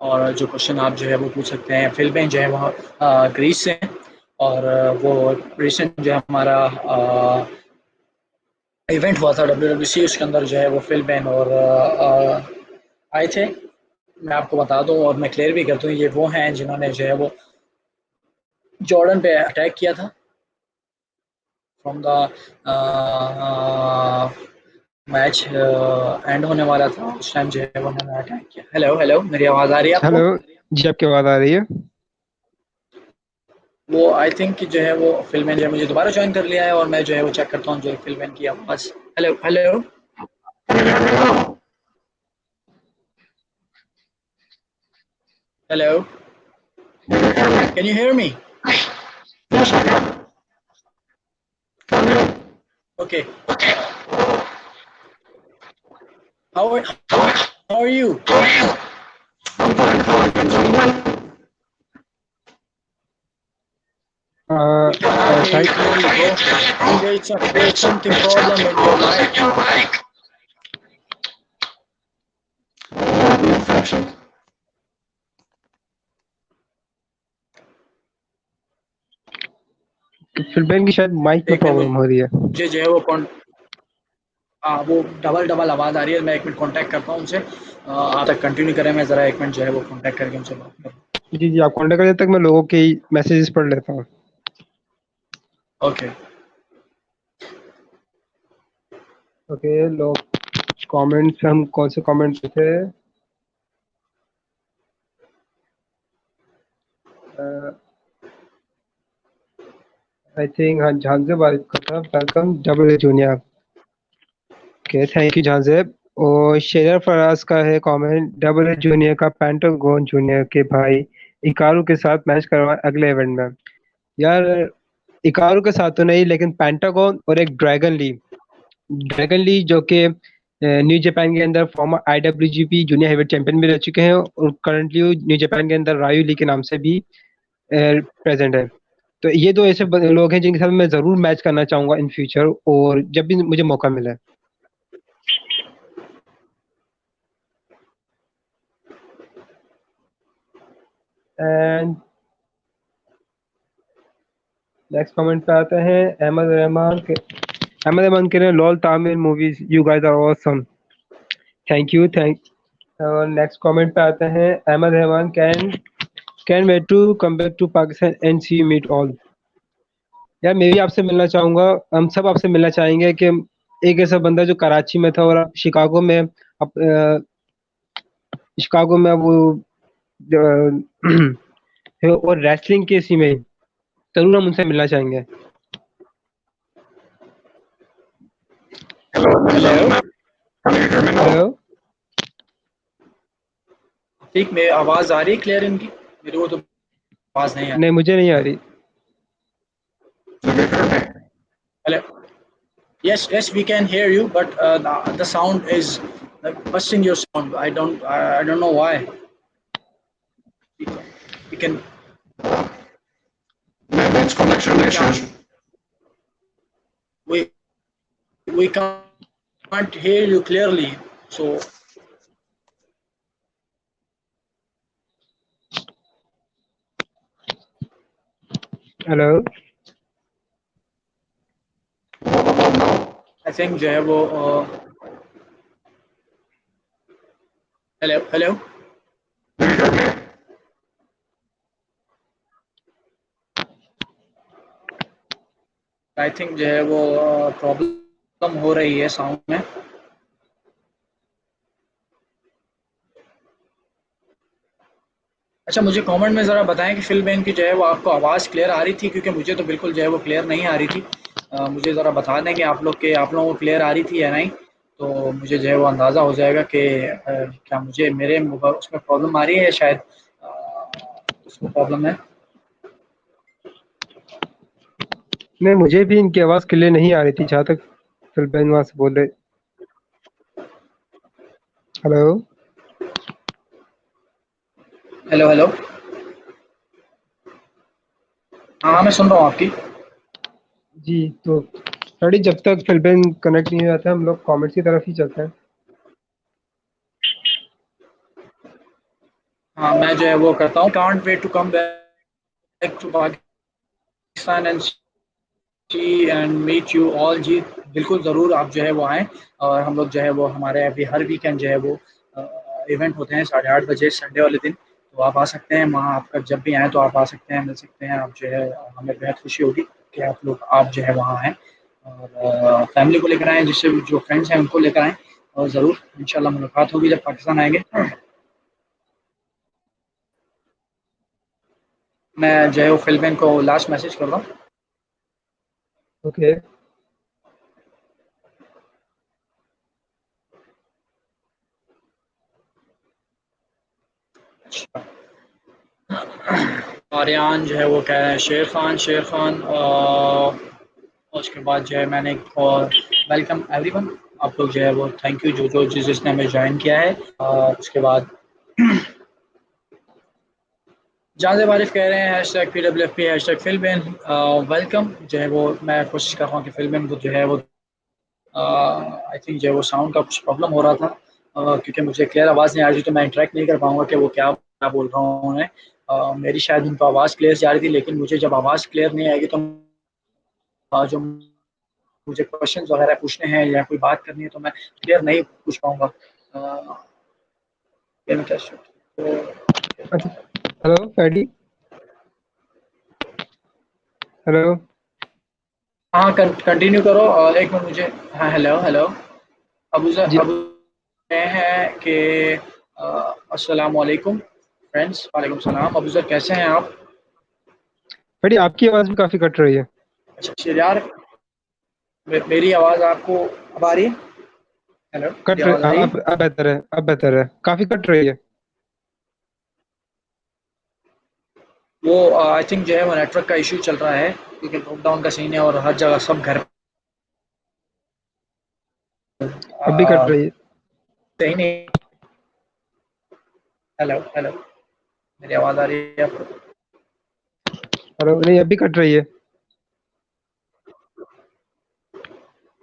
और जो क्वेश्चन आप जो है वो पूछ सकते हैं। फिलवेन जो है वो ग्रीस से हैं और वो रिसेंट जो है हमारा इवेंट हुआ था WWC उसके अंदर जो है वो फिल बैन और आए थे। मैं आपको बता दूं और मैं क्लियर भी कर दूं ये वो हैं जिन्होंने जो है वो जॉर्डन पे अटैक किया था फ्रॉम द मैच एंड होने वाला था उस टाइम जो है वो उन्होंने अटैक किया। हेलो हेलो मेरी आवाज़ आ रही है हेलो आपको? जी, आपकी आवाज आ रही है। वो आई थिंक कि जो है वो फिल्में जो है मुझे दोबारा ज्वाइन कर लिया है और मैं जो है वो चेक करता हूँ जो फिल्में की आवाज़। Hello hello hello can you hear me? Okay how are you? Uh, We cannot hear thank you clearly, bro. I think there's something problem in your mic. Philippine की शायद माइक में एक मिनट प्रॉब्लम हो रही है। मुझे जो है वो डबल डबल आवाज़ आ रही है। मैं एक मिनट कांटेक्ट करता हूँ उनसे। आप तक कंटिन्यू करें, मैं ज़रा एक मिनट जो है वो कांटेक्ट करके उनसे बात करूँ। जी, आप कांटेक्ट करें, तक मैं लोगों के मैसेजेस पढ़ लेता हूँ। ओके। ओके, लोग कमेंट्स, हम कौन से कमेंट्स थे? आई थिंक हाँ, झांझे बारिश का था। Welcome double junior. Okay, thank you Jahanzeb. और शेर फराज का है कमेंट, डबल जूनियर का पेंटागन जूनियर के भाई इकारू के साथ मैच करवाए अगले इवेंट में। यार, इकारू के साथ तो नहीं, लेकिन पेंटागन और एक ड्रैगन ली जो कि न्यू जापान के अंदर फॉर्मर आईडब्ल्यूजीपी जूनियर हेवीवेट चैंपियन भी रह चुके हैं, और करंटली न्यू जापान के अंदर रायू ली के नाम से भी प्रेजेंट है। तो ये दो ऐसे लोग हैं जिनके साथ मैं जरूर मैच करना चाहूंगा इन फ्यूचर, और जब भी मुझे मौका मिले। एंड नेक्स्ट कमेंट पे आते हैं अहमद रहमान के lol Tamil movies, you guys are awesome. Thank you, thank. Next comment पे आते हैं Ahmed Rahman, can wait to come back to Pakistan and see meet all. यार, मैं भी आपसे मिलना चाहूंगा, हम सब आपसे मिलना चाहेंगे कि एक ऐसा बंदा जो कराची में था और अब शिकागो में वो है, और रेसलिंग के इसी में जरूर हम उनसे मिलना चाहेंगे। हेलो। हेलो। ठीक, मेरी आवाज़ आ रही है क्लियर इनकी? मेरे को तो आवाज़ नहीं आ नहीं, मुझे नहीं आ रही। रही। Hello. Yes, yes, we can hear you, but the sound is like busting your sound. I don't know why. We can, Maybe it's connection we issues. can't, we, we can't hear you clearly. So, hello. I think जो है वो hello, hello. I think जो है वो problem हो रही है sound में। अच्छा, मुझे कमेंट में ज़रा बताएं कि फिल बैन की जो है वो आपको आवाज़ क्लियर आ रही थी, क्योंकि मुझे तो बिल्कुल जो है वो क्लियर नहीं आ रही थी। मुझे ज़रा बता देंगे आप लोग के आप लोगों को क्लियर आ रही थी या नहीं, तो मुझे जो है वो अंदाज़ा हो जाएगा कि क्या मुझे मेरे उसमें प्रॉब्लम आ रही है या शायद उसको प्रॉब्लम है। नहीं, मुझे भी इनकी आवाज क्लियर नहीं आ रही थी, जहाँ तक फिलिपाइन वहां से बोल रहे। हेलो। Hello, hello. हाँ हाँ, मैं सुन रहा हूँ आपकी। जी, तो स्टडी जब तक फिलिपाइन कनेक्ट नहीं हो जाता, हम लोग कमेंट्स की तरफ ही चलते हैं। हाँ, मैं जो है वो करता हूँ, can't wait to come back to Pakistan and जी एंड मीट यू ऑल जी। बिल्कुल ज़रूर आप जो है वो आएँ, और हम लोग जो है वो हमारे अभी हर वीकेंड जो है वो इवेंट होते हैं 8:30 बजे संडे वाले दिन। तो आप आ सकते हैं वहाँ, आपका जब भी आएँ तो आप आ सकते हैं, मिल सकते हैं आप जो है। हमें बेहद खुशी होगी कि आप जो है वहाँ आएँ, और फैमिली को लेकर आएँ, जिससे जो फ्रेंड्स हैं उनको लेकर आएँ, और ज़रूर इंशाल्लाह मुलाकात होगी जब पाकिस्तान आएँगे। मैं जो है वो फिलमैन को लास्ट मैसेज कर रहा हूँ। ओके। आर्यान जो है वो कह रहे हैं शेर खान और उसके बाद जो है मैंने और वेलकम एवरीवन। आप लोग जो है वो थैंक यू जो जिसने हमें ज्वाइन किया है। और उसके बाद जहां से वारिफ कह रहे हैं हैशटैग PWFP हैशटैग फिलबेन वेलकम जो है वो मैं कोशिश कर रहा हूँ कि फिलबेन वो जो है वो आई थिंक जो है वो साउंड का कुछ प्रॉब्लम हो रहा था क्योंकि मुझे क्लियर आवाज़ नहीं आ रही थी तो मैं इंटरेक्ट नहीं कर पाऊंगा कि वो क्या क्या बोल रहा हूँ उन्हें मेरी शायद उनको आवाज़ क्लियर जा रही थी लेकिन मुझे जब आवाज़ क्लियर नहीं आएगी तो जो मुझे क्वेश्चन वगैरह पूछने हैं या कोई बात करनी है तो मैं क्लियर नहीं पूछ पाऊंगा अच्छा, हेलो फैडी, हेलो। हाँ कंटिन्यू करो एक मिनट मुझे हाँ हेलो हेलो जी अबू हैं कि अस्सलाम वालेकुम फ्रेंड्स वालेकुम सलाम अबू सर कैसे हैं आप फैडी, आपकी आवाज़ भी काफ़ी कट रही है। अच्छा यार मेरी आवाज़ आपको अब आ रही है हेलो मेरी कट रही, आवाज़ आ रही है अब बेहतर है, अब बेहतर है, काफ़ी कट रही है। वो आई थिंक जो है वो नेटवर्क का इशू चल रहा है क्योंकि लॉकडाउन का सीन है और हर जगह सब घर अब भी कट आ, रही है। सही नहीं हेलो हेलो मेरी आवाज़ आ रही है आपको हेलो, नहीं अब भी कट रही है।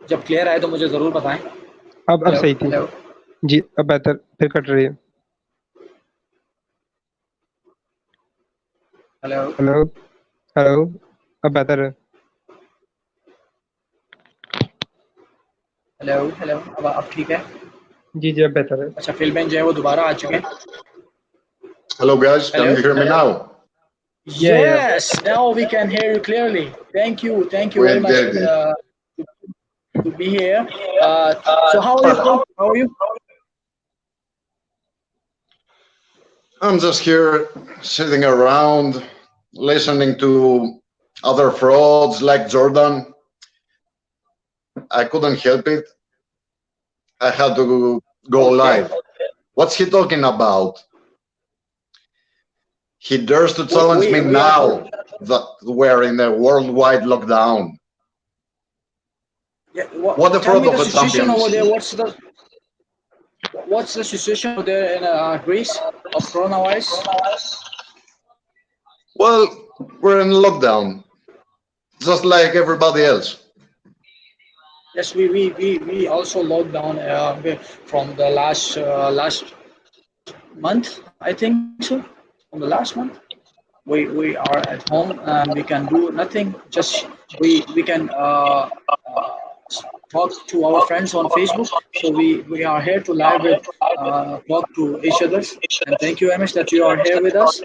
जब क्लियर आए तो मुझे ज़रूर बताएं अब हेलो सही थी। हेलो जी, अब बेहतर, फिर कट रही है। हेलो हेलो, हेलो, अब बेहतर है। हेलो हेलो अब ठीक है जी, जी, अब बेहतर है। अच्छा फिल्में जो है वो दोबारा आ चुके हैं Hello guys, can hello you hear me now? या Yes, now we can hear you clearly. Thank you very Great, much great, great. to, to be here. So how are you, Phil? How are you? I'm just here sitting around listening to other frauds like Jordan. I couldn't help it. I had to go Okay. live. What's he talking about? He dares to We challenge me we, we are now that we're in a worldwide lockdown. yeah, What a tell fraud me of the a situation champion is over there. he? What's the situation over there in Greece of coronavirus? Well, we're in lockdown, just like everybody else. Yes, we also locked down from the last month. I think so. From the last month. We are at home and we can do nothing just we can uh, talk to our friends on Facebook so we are here to live with talk to each others and thank you Amish that you are here with us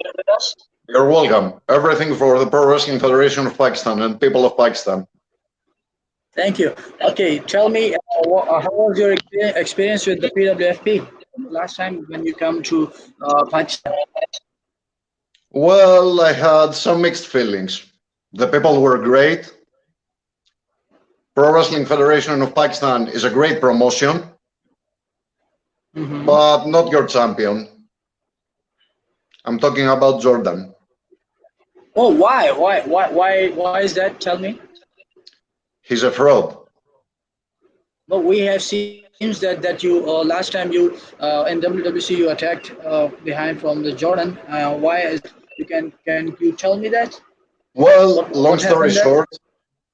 You're welcome. Everything for the Pro Wrestling Federation of Pakistan and people of Pakistan. thank you okay tell me how was your experience with the PWFP last time when you come to Pakistan Well, I had some mixed feelings. The people were great. Pro Wrestling Federation of Pakistan is a great promotion, mm-hmm. but not your champion. I'm talking about Jordan. Oh why is that tell me He's a fraud. no, we have seen that you last time you in WWC you attacked behind from the Jordan. Why is can you tell me that? Well, long What story happened there? short,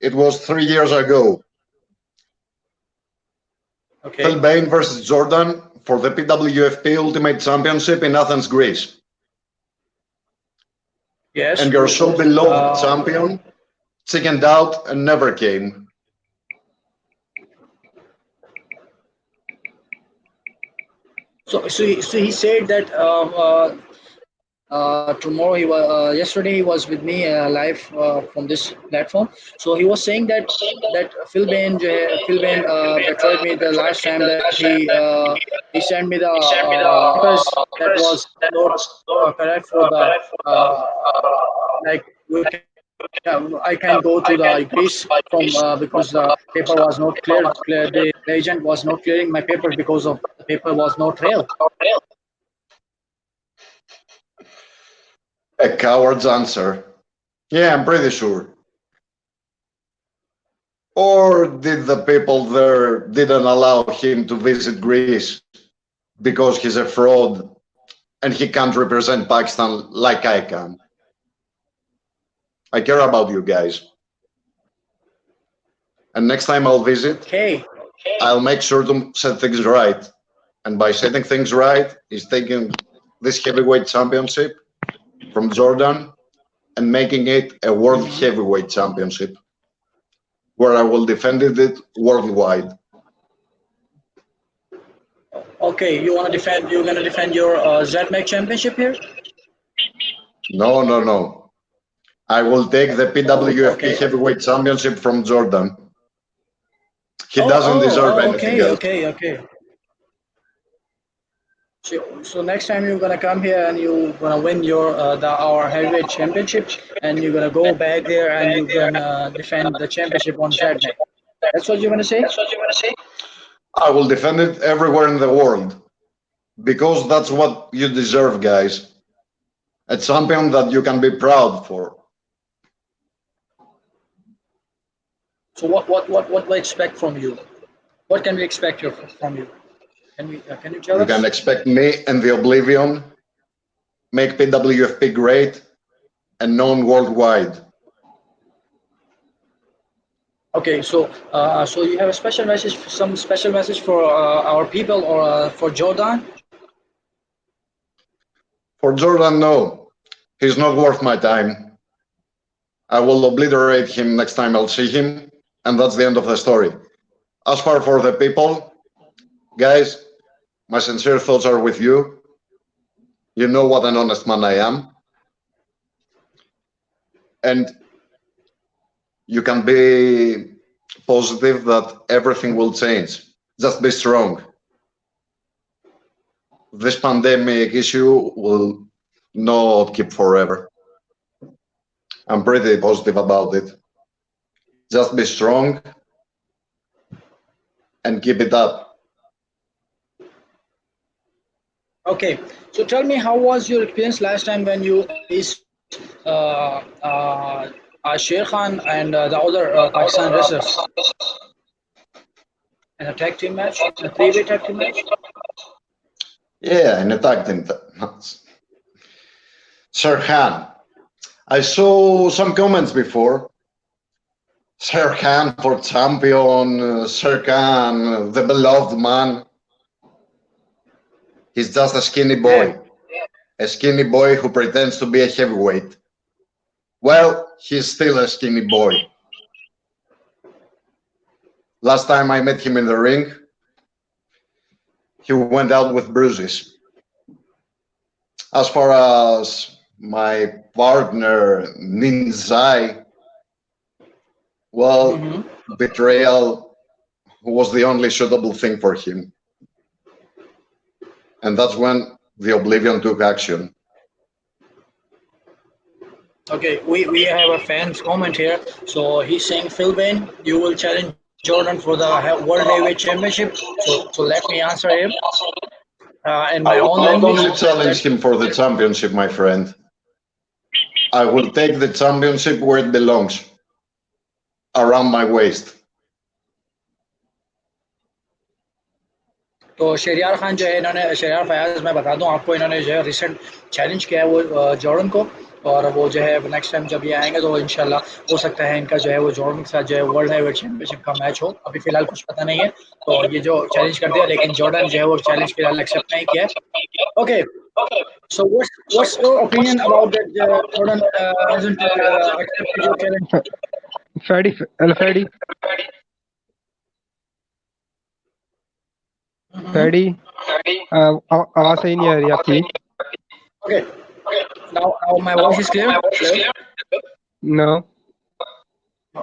it was 3 years ago. Phil Okay. Bain versus Jordan for the PWFP Ultimate Championship in Athens, Greece. Yes. And your so beloved champion chickened out and never came. So he said that tomorrow he was yesterday he was with me live from this platform. So he was saying that Phil Bain betrayed me the last time that he sent me the papers that was not correct for the uh, like we can, I can go to the Greece from because the paper was not clear. The agent was not clearing my paper because of the paper was not real. A coward's answer. Yeah, I'm pretty sure. Or did the people there didn't allow him to visit Greece because he's a fraud and he can't represent Pakistan like I can? I care about you guys. And next time I'll visit, Okay. I'll make sure to set things right. And by setting things right, is taking this heavyweight championship from Jordan and making it a world heavyweight championship, where I will defend it worldwide. Okay, you're gonna defend your ZMAC championship here? No. I will take the PWFP okay. heavyweight championship from Jordan. He doesn't deserve anything else. Okay. So next time you're gonna come here and you're gonna win our heavyweight championship, and you're gonna go back there and you're gonna defend the championship on ZMAC. That's what you're gonna say? I will defend it everywhere in the world, because that's what you deserve, guys. A champion that you can be proud for. So what we expect from you? What can we expect from you? Can you tell us? You can expect me and the Oblivion make PWFP great and known worldwide. Okay, so you have a special message, some special message for our people, or for Jordan? For Jordan, no. He's not worth my time. I will obliterate him next time I'll see him, and that's the end of the story. As far for the people, guys, my sincere thoughts are with you. You know what an honest man I am. And you can be positive that everything will change. Just be strong. This pandemic issue will not keep forever. I'm pretty positive about it. Just be strong and keep it up. Okay, so tell me, how was your experience last time when you faced Sher Khan and the other Pakistan wrestlers in a tag team match, a three-way tag team match? Yeah, in a tag team match. Sher Khan. I saw some comments before. Sher Khan for champion, Sher Khan, the beloved man. He's just a skinny boy. A skinny boy who pretends to be a heavyweight. Well, he's still a skinny boy. Last time I met him in the ring, he went out with bruises. As far as my partner, Ninzai, well, betrayal was the only suitable thing for him. And that's when the Oblivion took action. Okay, we have a fan's comment here. So he's saying, Phil Bain, you will challenge Jordan for the World Heavyweight Championship. So let me answer him. In my own language. I will not challenge him for the championship, my friend. I will take the championship where it belongs, around my waist. तो शहरियार खान जो है, इन्होंने, शहरियार फयाज, मैं बता दूं आपको, इन्होंने जो है रिसेंट चैलेंज किया है वो जॉर्डन को, और वो जो है नेक्स्ट टाइम जब ये आएंगे तो इंशाल्लाह हो सकता है इनका जो है वो जॉर्डन के साथ जो है वर्ल्ड हेवीवेट चैंपियनशिप का मैच हो। अभी फिलहाल कुछ पता नहीं है, तो ये जो चैलेंज कर दिया, लेकिन जॉर्डन जो है वो चैलेंज फिलहाल एक्सेप्ट नहीं किया। Okay, so what's your opinion about that Jordan hasn't accepted your challenge? Fadi आवाज सही नहीं आ रही आपकी। Okay, now my voice is clear. No.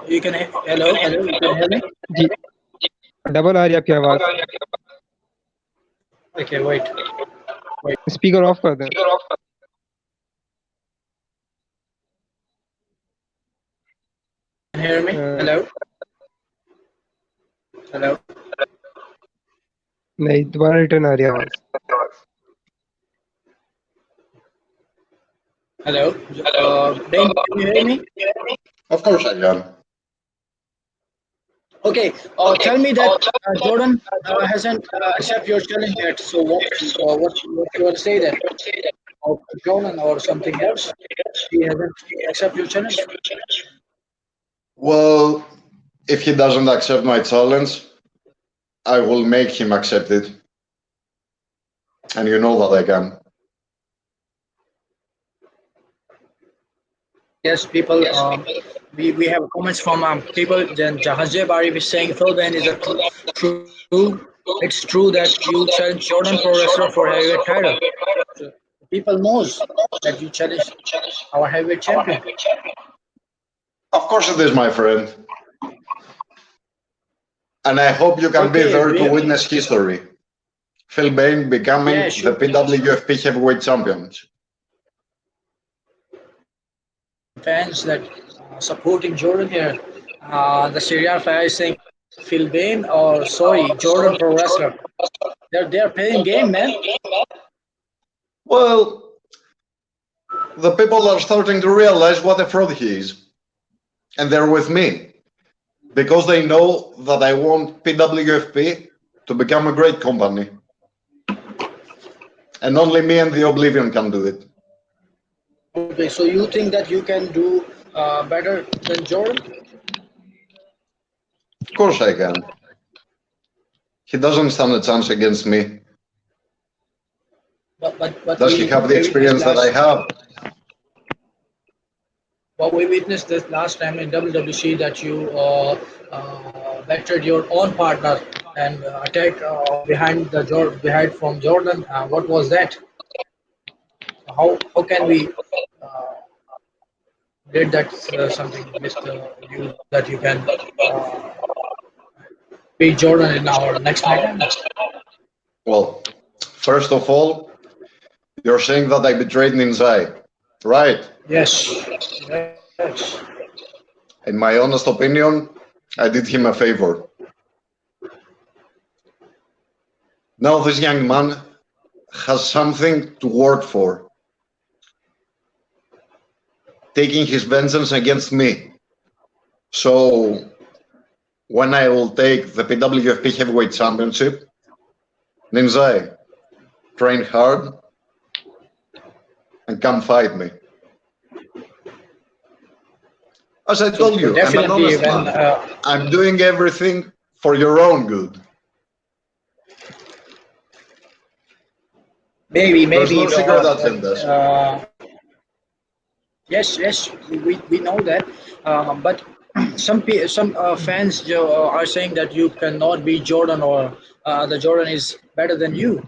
You can hello, you can hear me? जी, डबल आ रही है आपकी आवाज। Okay, wait. स्पीकर ऑफ कर दें। Can you hear me? Hello. नहीं, दोबारा रिटर्न आ रही है आवाज। Hello. Ben, can you hear me? Of course I can. Okay. Tell me that Jordan hasn't accepted your challenge yet. So what you want to say then? of Jordan or something else? He hasn't accepted your challenge. Well, if he doesn't accept my challenge, I will make him accept it. And you know that I can. Yes, people. We have comments from people. Then Jahazeb Arif is saying Phil Ben is a true. It's true that you challenge Jordan Pro Wrestler for heavyweight title. So people knows that you challenge our heavyweight champion. Of course it is, my friend. And I hope you can be Okay, there to witness history. Phil Bain becoming yeah, the sure. PWFP heavyweight champion. Fans that supporting Jordan here. The Syria Fire is saying Phil Bain or sorry Jordan Pro Wrestler. They're playing game, man. Well, the people are starting to realize what a fraud he is. And they're with me. Because they know that I want PWFP to become a great company. And only me and the Oblivion can do it. Okay, so you think that you can do better than Jordan? Of course I can. He doesn't stand a chance against me. But Does he have the experience that I have? But we witnessed this last time in WWC that you vectored your own partner and attacked behind from Jordan. What was that? How can we did that something with you that you can beat Jordan in our next match? Well, first of all, you're saying that I betrayed Ninzai, right? Yes. Yes. In my honest opinion, I did him a favor. Now this young man has something to work for, taking his vengeance against me. So when I will take the PWFP Heavyweight Championship, Ninzai, train hard and come fight me. As I told you, I'm an honest man. I'm doing everything for your own good. Maybe. There's no secret agendas. Yes, we know that. But some fans are saying that you cannot be Jordan or the Jordan is better than you.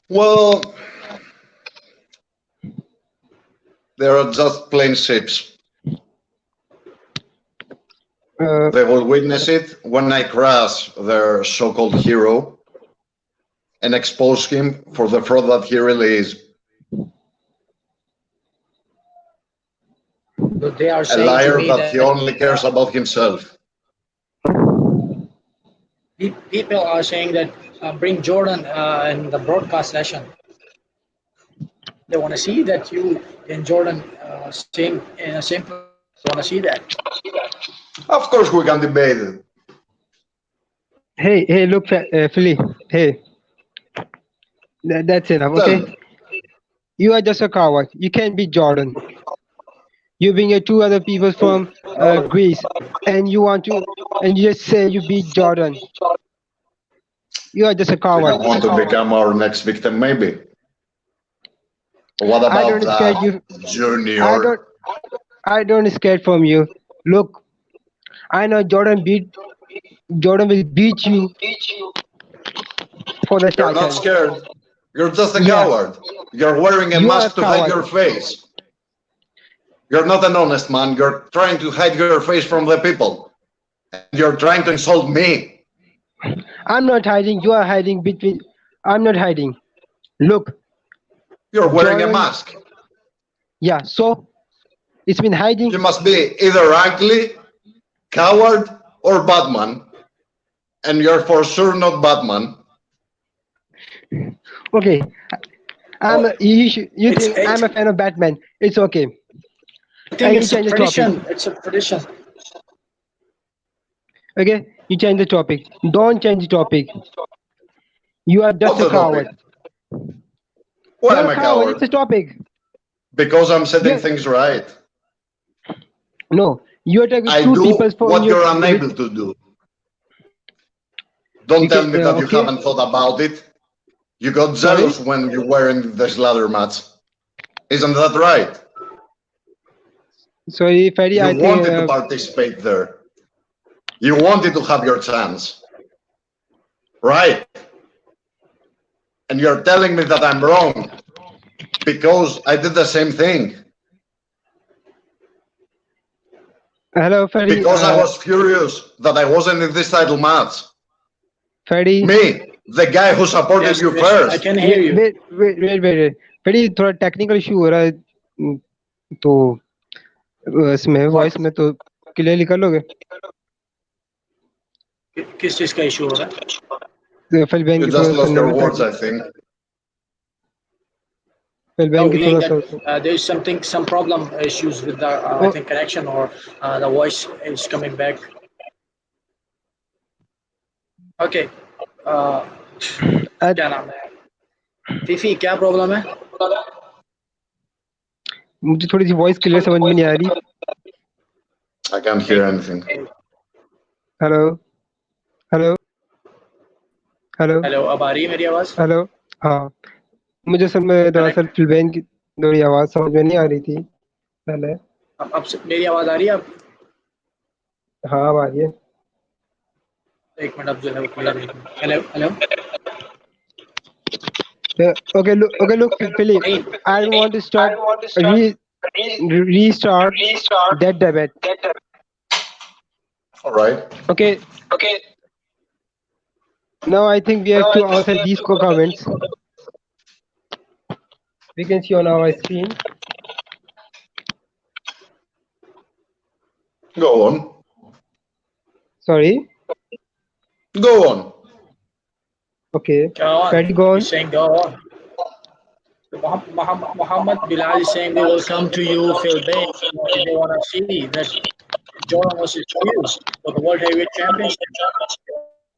Well, they are just plain ships. They will witness it when I crush their so-called hero and expose him for the fraud that he really is. But they are A saying liar to me that he only cares about himself. People are saying that bring Jordan in the broadcast session. They want to see that you and Jordan same in the same place. They want to see that. Of course we can debate it. Hey, look, Philly. Hey, that's enough, okay? You are just a coward. You can't beat Jordan. You bring your two other people from Greece, and you just say you beat Jordan. You are just a Do coward. you want to become our next victim, maybe? What about that, Junior? I don't scared from you. Look, I know Jordan will beat you for the You're title. not scared. You're just a Yeah. coward. You're wearing a You are mask a to hide coward. your face. You're not an honest man. You're trying to hide your face from the people. You're trying to insult me. I'm not hiding. You are hiding between. I'm not hiding. Look, You're wearing a Jordan- mask. yeah. So it's been hiding. You must be either ugly, coward, or Batman. And you're for sure not Batman. Okay. You think It's- I'm a fan of Batman? It's okay. I think you it's a change the tradition. topic. It's a tradition. Okay, you change the topic. Don't change the topic. You are just What's a the topic? coward. Why You're am a I coward. It's a coward? topic. Because I'm setting Yeah. things right. No, you attack with I two do people for what your you're with, unable to do. Don't tell me that you okay. haven't thought about it. You got Sorry. jealous when you were in this ladder match. Isn't that right? Sorry, Ferdy. You I think wanted to participate there. You wanted to have your chance. Right? And you're telling me that I'm wrong because I did the same thing. hello, Ferdy. Because I was furious that I wasn't in this title match. Ferdy. Me, the guy who supported Yes, you yes, first. I can hear you. wait. Ferdy, थोड़ा technical issue हो रहा है, तो इसमें voice में तो clearly कर लोगे? किस चीज का इशू हो रहा है? फिलबैन You की just थोड़ा lost सुनने your में words, I think. फिलबैन की थोड़ा सा there is some problem issues with the I think connection or the voice is coming back. Okay. क्या नाम है? फीफी क्या प्रॉब्लम है? मुझे थोड़ी सी वॉइस क्लियर समझ में नहीं आ रही. I can't hear anything. Hello hello hello hello, अब आ रही है मेरी आवाज? हेलो. हाँ, मुझे असल में दरअसल फिलबैन की थोड़ी आवाज समझ में नहीं आ रही थी पहले. अब मेरी आवाज आ रही है? अब हाँ, अब आ रही है. एक मिनट, अब जो है वो क्लियर है. Hello hello. Okay, look, Philip, I want to start restart that debate. All right. Okay. Now I think we have to answer these comments. We can see on our screen. Go on. Sorry. Go on. Okay. Go on. Ready, go on. He's saying go on. Muhammad Bilal is saying we will come to you, Phil Bay. They want to see that Jordan versus Hughes for the World Heavyweight Championship.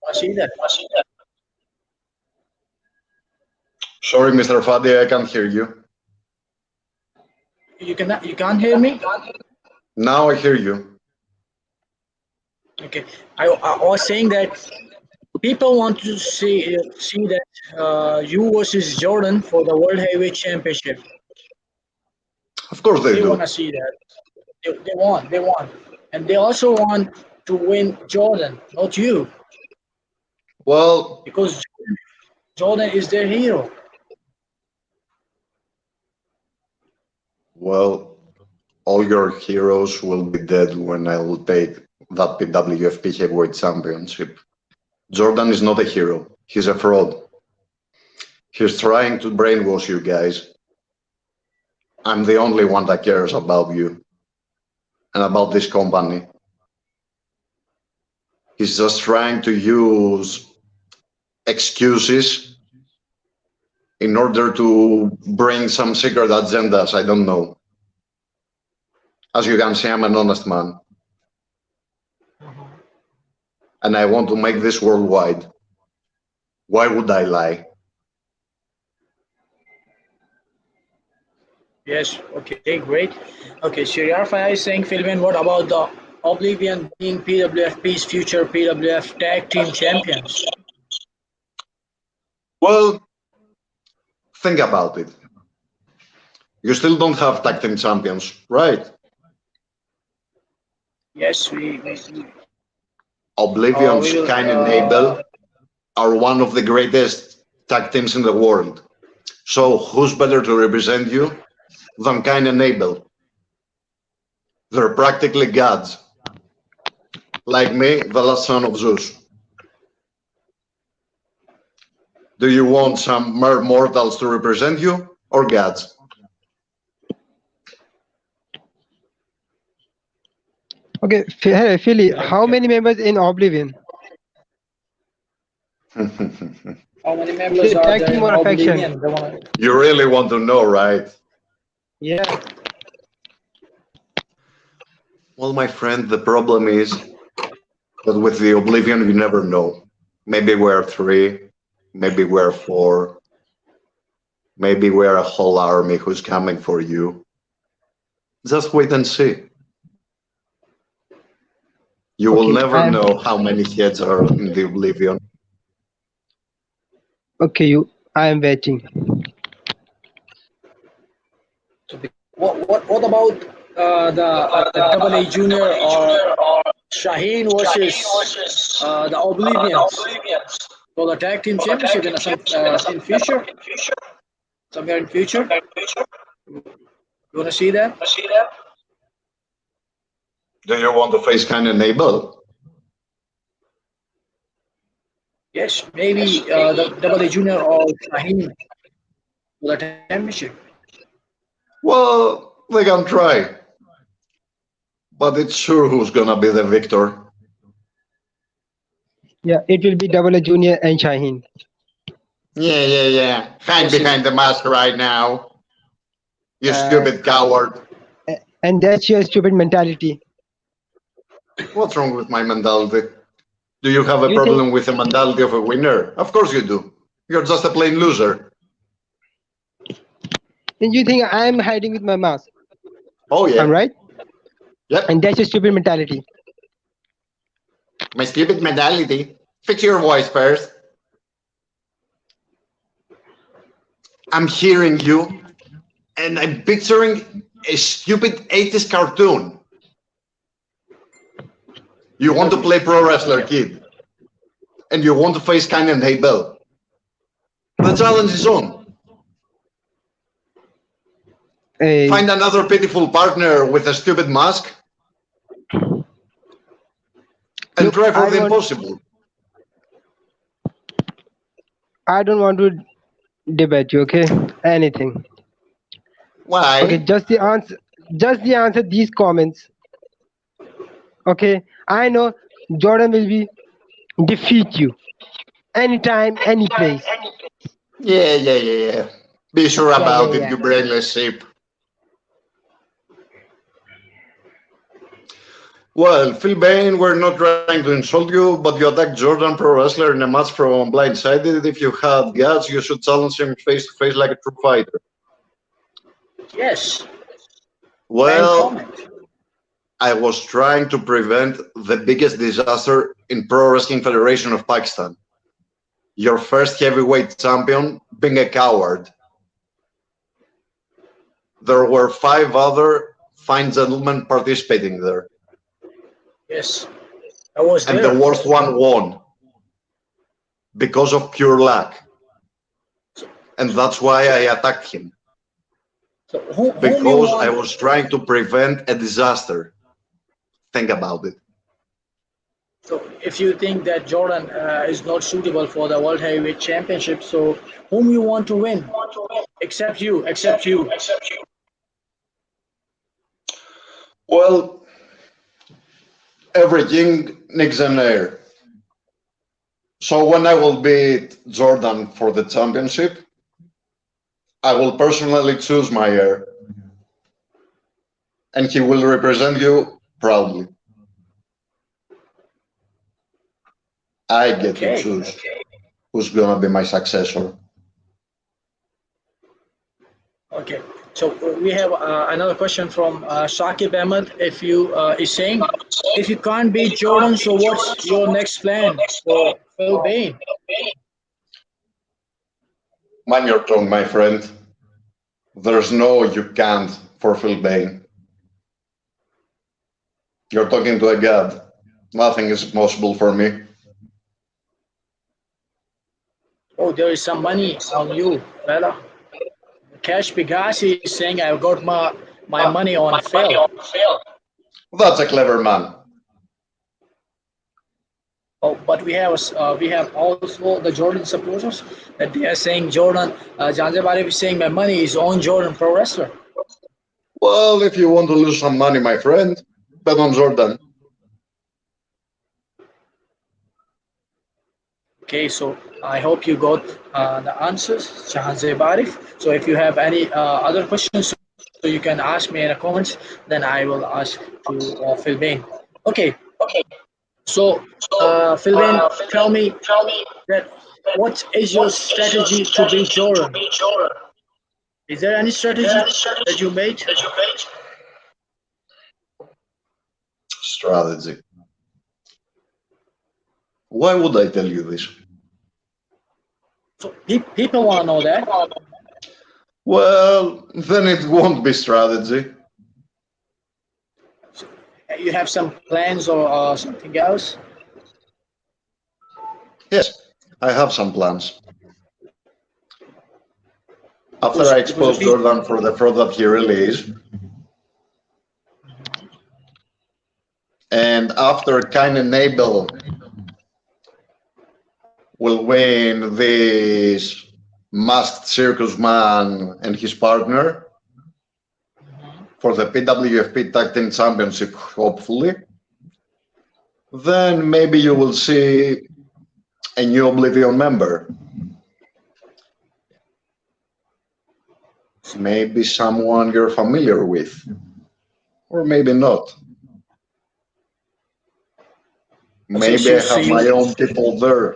I see that. Sorry, Mr. Fadi, I can't hear you. You can't hear me? Now I hear you. Okay. I was saying that people want to see that you versus Jordan for the World Heavyweight Championship. Of course they do. Want to see that. They want. And they also want to win Jordan, not you. Well, because Jordan is their hero. Well, all your heroes will be dead when I will take that PWFP Heavyweight Championship. Jordan is not a hero. He's a fraud. He's trying to brainwash you guys. I'm the only one that cares about you and about this company. He's just trying to use excuses in order to bring some secret agendas. I don't know. As you can see, I'm an honest man. And I want to make this worldwide. Why would I lie? Yes, okay, great. Okay, Shiriyar Faya is saying, Philbin, what about the Oblivion being PWFP's future PWF Tag Team Champions? Well, think about it. You still don't have Tag Team Champions, right? Yes, we Oblivion's Cain and Abel are one of the greatest tag teams in the world. So who's better to represent you than Cain and Abel? They're practically gods. Like me, the last son of Zeus. Do you want some mere mortals to represent you or gods? Okay, hey, Philly, how many members in Oblivion? How many members are there in Oblivion? You really want to know, right? Yeah. Well, my friend, the problem is that with the Oblivion, you never know. Maybe we're 3, maybe we're 4, Maybe we're a whole army who's coming for you. Just wait and see. You will Okay, never know how many heads are in the Oblivion. okay, I am waiting. What about the Double A Junior or Shaheen versus the Oblivions for the tag team championship in in future, somewhere in future? You wanna see that? Do you want to face Kane and Abel? Yes, maybe the Double A Junior or Shaheen for the championship. Well, they can try. But it's sure who's gonna be the victor. Yeah, it will be Double A Junior and Shaheen. Yeah. Hide Yes, behind the mask right now. You Uh, stupid coward. and that's your stupid mentality. What's wrong with my mentality? Do you have a You think problem with the mentality of a winner? Of course you do. You're just a plain loser. then you think I am hiding with my mask. Oh I'm yeah. right? Yep. And that's your stupid mentality. My stupid mentality. Fix your voice first. I'm hearing you, and I'm picturing a stupid 80s cartoon. You want to play pro wrestler, kid, and you want to face Kane and Abel. The challenge is on. Hey, Find another pitiful partner with a stupid mask, and look, try for the impossible. I don't want to debate you. Okay, anything. Why? Okay, just the answer. Just the answer. These comments. Okay, I know Jordan will be defeat you anytime, any place. Yeah. Be sure about it, Yeah. you brainless sheep. Well, Phil Bain, we're not trying to insult you, but you attacked Jordan Pro Wrestler in a match from Blindsided. If you had guts, you should challenge him face to face like a true fighter. Yes. Well, I was trying to prevent the biggest disaster in Pro Wrestling Federation of Pakistan. Your first heavyweight champion being a coward. There were 5 other fine gentlemen participating there. Yes. I was And there. the worst one won because of pure luck. And that's why I attacked him. So whom you Because I want? was trying to prevent a disaster. Think about it. So if you think that Jordan is not suitable for the World Heavyweight Championship, so whom you want to win? Except you. Well, every king needs an heir. So when I will beat Jordan for the championship, I will personally choose my heir. And he will represent you proudly. I get to choose who's gonna be my successor. Okay. So we have another question from Shakib Ahmed. If you is saying, if you can't beat Jordan, so what's your next plan for Phil Bain? Mind your tongue, my friend. There's no you can't for Phil Bain. You're talking to a god. Nothing is possible for me. Oh, there is some money on you, fella. Cash Pegasi is saying, I've got my money on Phil. That's a clever man. Oh, but we have also the Jordan supporters that they are saying Jordan. Zanzibar is saying my money is on Jordan Pro Wrestler. Well, if you want to lose some money, my friend, bet on Jordan. Okay, so I hope you got the answers, Shahanzeh Barif. So if you have any other questions, so you can ask me in the comments. Then I will ask to Phil Bain. Okay. So Phil Bain, tell me that what is your strategy to beat Jordan? Is there any strategy that you made? Strategy. Why would I tell you this? So people want to know that. Well, then it won't be strategy. You have some plans or something else? Yes, I have some plans. After I expose Jordan for the fraud that he really is, and after Cain and Abel will win this masked circus man and his partner for the PWFP Tag Team Championship, hopefully, then maybe you will see a new Oblivion member. Maybe someone you're familiar with, or maybe not. Maybe I have my own people there.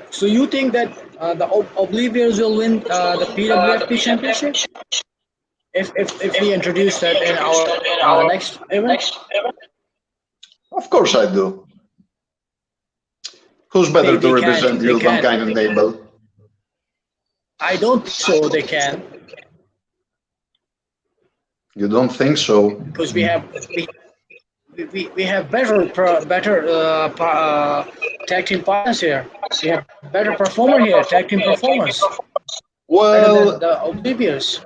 So you think that the Oblivions will win the PWFP Championship? If we introduce that in our next event? Of course I do. Who's better to represent you than Cain and Abel? I don't think so they can. You don't think so? Because we have better tag team partners here. We have better performer here, tag team performers. Well, better than the Oblivious.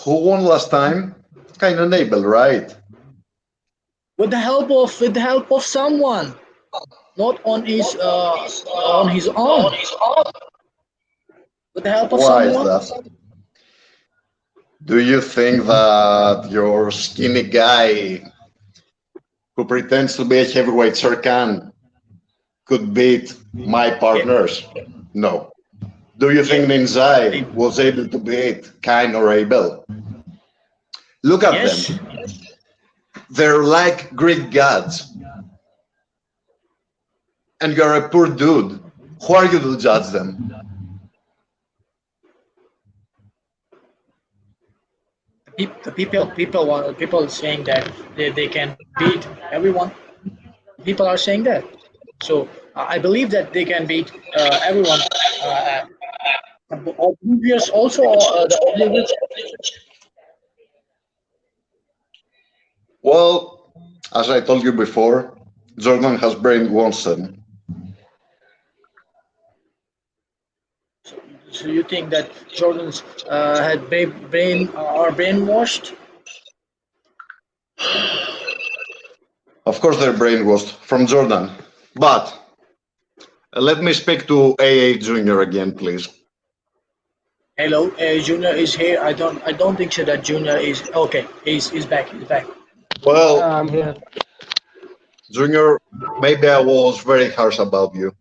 Who won last time? Cain and Abel, right? With the help of someone, not on his own. With the help of someone. Why is that? Do you think that your skinny guy who pretends to be a heavyweight Sir Khan could beat my partners? No. Do you think Ninzai was able to beat Cain or Abel? Look at them. They're like Greek gods. And you're a poor dude. Who are you to judge them? The people saying that they can beat everyone. People are saying that. So I believe that they can beat everyone. Oblivious also the Oblivious. Well, as I told you before, Jordan has brainwashed them. So you think that Jordan's had brainwashed? Of course they're brainwashed from Jordan. But let me speak to AA Junior again, please. Hello, AA Junior is here. I don't think so that Junior is okay. He's back. He's back. Well, I'm here. Junior, maybe I was very harsh about you.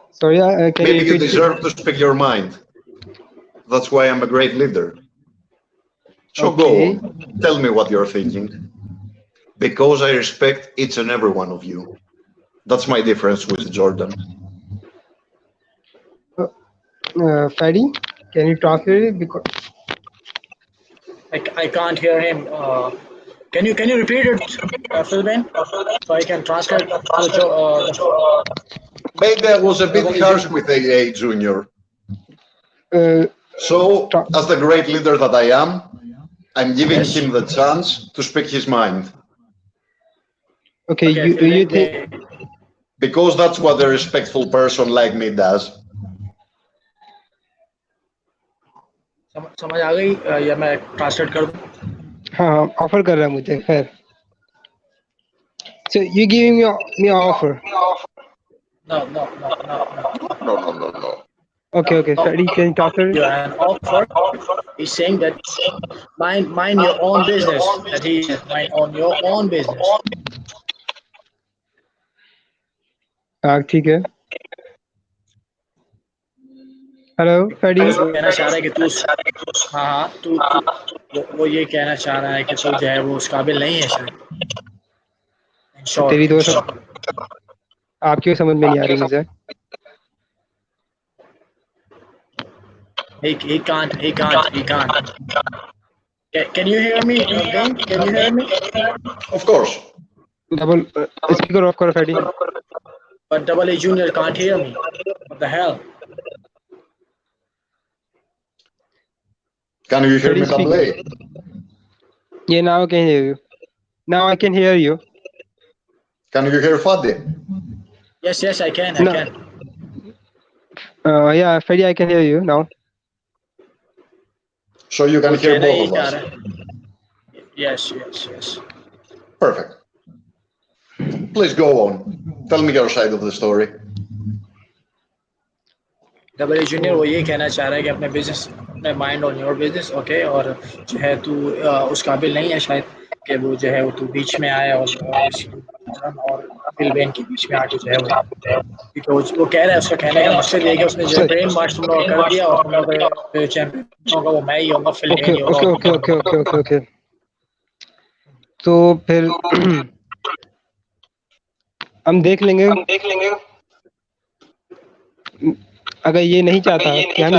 Sorry, maybe you deserve to speak your mind. That's why I'm a great leader. So go on, tell me what you're thinking. Because I respect each and every one of you. That's my difference with Jordan. Fadi, can you translate it? Because I can't hear him. Can you repeat it, Philbin? So I can translate. Maybe I was a bit harsh with AA Junior. So, as the great leader that I am, I'm giving him the chance to speak his mind. Okay, you think? Because that's what a respectful person like me does. समझ आ गई या मैं translate कर दूं? हाँ, offer कर रहा है मुझे खैर. So you giving me an offer? No. Okay. Fadi, can you translate it? An offer. He's saying that mind your own business. That he mind on your own business. हाँ, ठीक है. हेलो फैडी. कहना चाह रहा है कि तू तू वो ये कहना चाह रहा है कि तू जो है वो उस काबिल नहीं है शायद. Sure. तेरी दोस्त Sure. आपकी समझ में नहीं आ रही मुझे. He can't. He can't. He can't. Can you hear me, Dane? Can you hear me? Of course. Double speaker of करो फैडी. But Double A Junior can't hear me. What the hell? Can you hear Freddy me, Double A? Yeah, now I can hear you. Now I can hear you. Can you hear Fadi? Yes, yes, I can. I No. can. Yeah, Freddy, I can hear you now. So you can hear कहना both यही of चाह us. रहा है. Yes, yes, yes. Perfect. Please go on. Tell me your side of the story. Double A junior वो ये कहना चाह रहा है कि अपने बिजनेस, अपने mind on your business, okay, और जो है तू उस काबिल नहीं है शायद कि वो जो है वो तू बीच में आए और फिल बेन के बीच में आके जो है वो, क्योंकि वो कह रहा है, उसका कहने का मकसद ये है कि उसने जो ब्रेन वॉश तुम लोग कर दिया और तुम लोग चैंपियन होगा वो मैं ही होगा, फिल बेन ही होगा. ओके. तो फिर हम देख लेंगे. अगर ये नहीं चाहता कि हम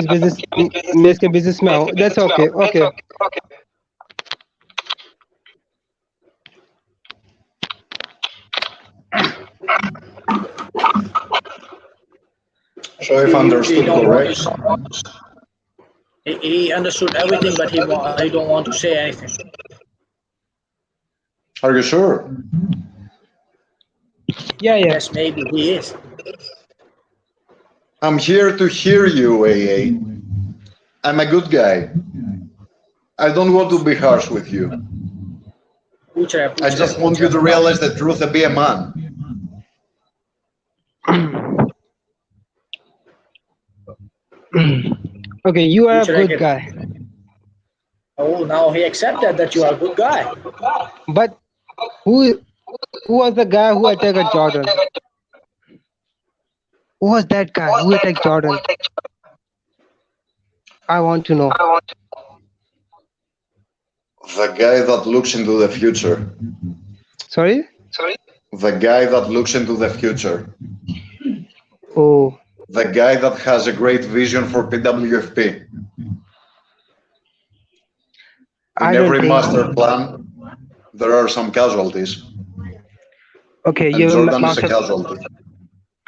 इसके बिजनेस में आओ, that's okay. So if understood correct, he understood everything, but he don't want to say anything. are you sure? Yeah. Yes, maybe he is. I'm here to hear you, AA. I'm a good guy. I don't want to be harsh with you. I just want you to realize the truth and be a man. Okay, you are a good guy. Oh, now he accepted that you are a good guy. But who was the guy who attacked Jordan? Who was that guy who attacked Jordan? I want to know. The guy that looks into the future. Sorry? The guy that looks into the future. Oh. The guy that has a great vision for PWFP. In every master plan, there are some casualties. Okay, and Jordan is a casualty.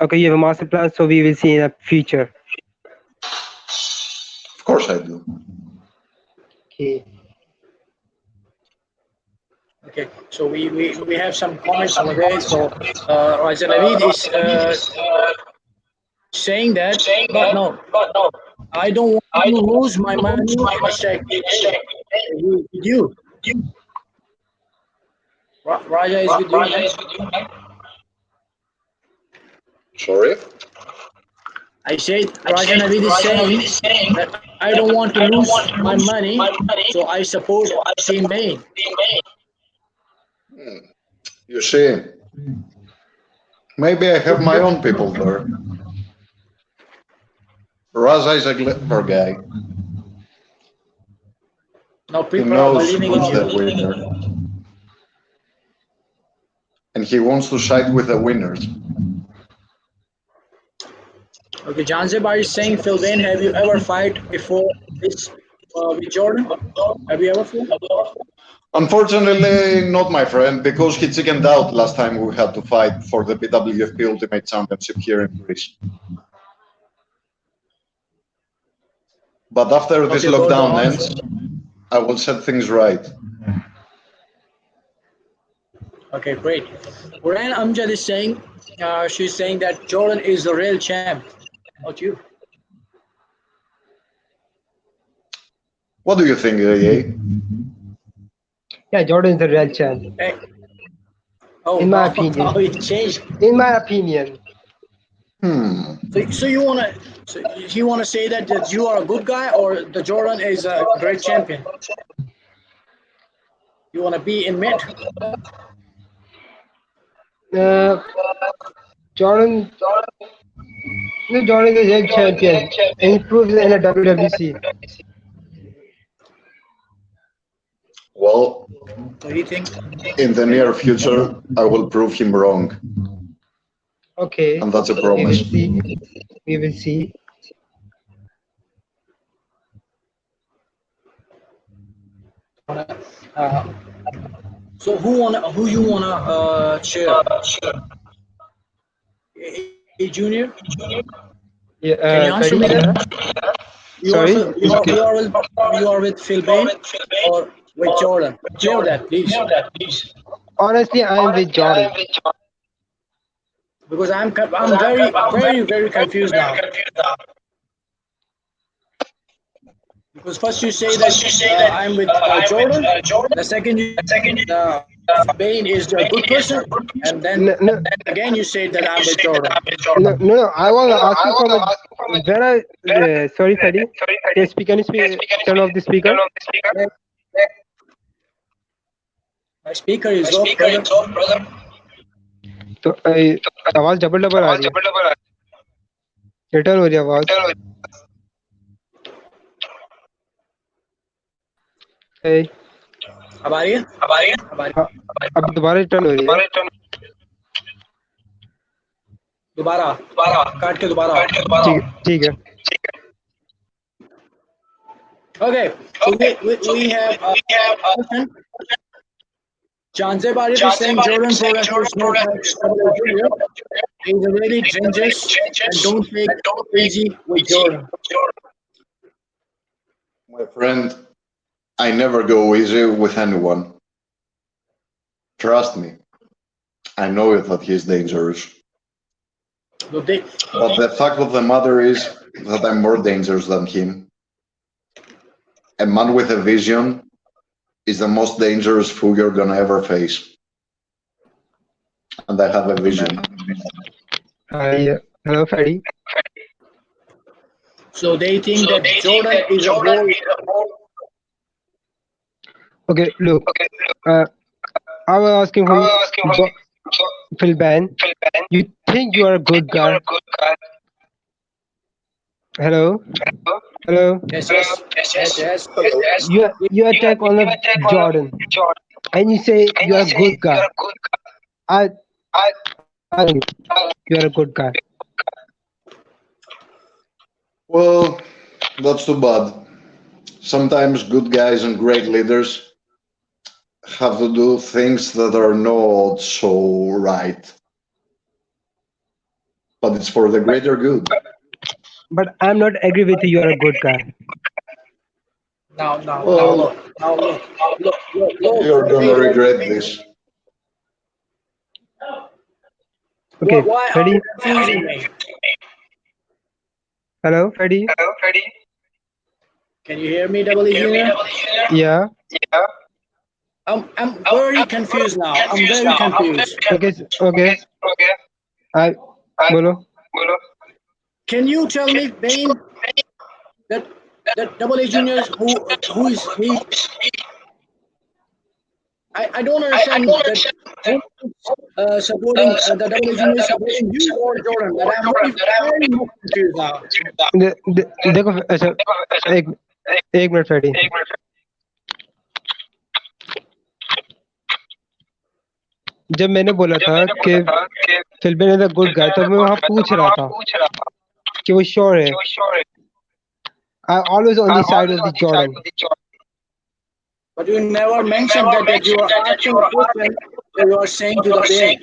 Okay, you have a master plan, so we will see in the future. Of course I do. Okay, so we have some comments over there. So Raja Naveed is saying that, but no, I don't want to lose my money. With you. Raja is with you. Sorry? I said Raja Naveed is saying that I don't want to lose my money, so I support Team Main. You see, maybe I have my own people there. Raza is a clever guy. Now He people are knows believing in who's the you. winner. And he wants to side with the winners. Okay, Janzibar is saying, Phil Bain, have you ever fight before this with Jordan? Have you ever fought? Unfortunately, not my friend, because he chickened out last time we had to fight for the PWFP Ultimate Championship here in Greece. But after this lockdown ends, I will set things right. Okay, great. Quran Amjad is saying, she's saying that Jordan is the real champ, not you. What do you think, AA? Yeah, Jordan is the real champ. Hey. Oh, in my opinion. Oh, it changed. In my opinion. So you wanna say that you are a good guy, or the Jordan is a great champion? You wanna be in mid? Jordan is a real champion, and he proves it in a WWC. Well, So he thinks. In the near future, I will prove him wrong, Okay, and that's a we will promise. see. We will see. Uh, so who you wanna cheer? A Junior? Yeah, Can you answer me Freddy. that? Yeah. You are Sorry. you are with Phil Bain or with Jordan? Clear that, please, Honestly, I am with Jordan. because I'm very confused now. Because first you say that I'm with Jordan, the second you uh, Bain is a good person, and then No, no, again you say that I'm with Jordan. no. I was asking from a where I. Sorry, Freddy. Can you speak? Can you speak? Turn off the speaker. My speaker is off, brother. तो आवाज double double आ रही है. Return हो रही है आवाज. Hey, अब आ रही है? हाँ, अभी दोबारा रिटर्न हो रही है. दोबारा काट के दोबारा. ठीक है. Okay, so we have a question. Janzeb Arif is saying Jordan Pro wrestlers not like WWE Junior. He's a really dangerous and don't take easy with Jordan. My friend, I never go easy with anyone. Trust me. I know that he's dangerous. Look, they, But the fact of the matter is that I'm more dangerous than him. A man with a vision is the most dangerous fool you're gonna ever face. And I have a vision. Hi, hello, Freddy. so they think that Jordan is a more Okay, look. I was asking from Phil Ban. You think you are a good guy? Hello. yes. You attack on a Jordan, and you say you are a good guy. I think you are a good guy. Well, that's too bad. Sometimes good guys and great leaders have to do things that are not so right. But it's for the greater good. But I'm not agree with you. You are a good guy. Now Well, look. you're gonna regret this. Okay, Why are Freddy. you confusing me? Hello, Freddy. Can you hear me, Double E Junior? Yeah. I'm very confused now. I'm very confused. Okay. I bolo. Can you tell me, Bain, that Double A Junior who is he? I don't understand that who is supporting the Double A Junior supporting you or Jordan. That I'm very much confused now. देखो अच्छा एक minute Freddy. जब मैंने बोला था कि film is a good guy तो मैं वहां पूछ रहा था कि वो श्योर है. I always on the side of the Jordan. But you never mentioned that you are asking a question that you are saying to the Bain.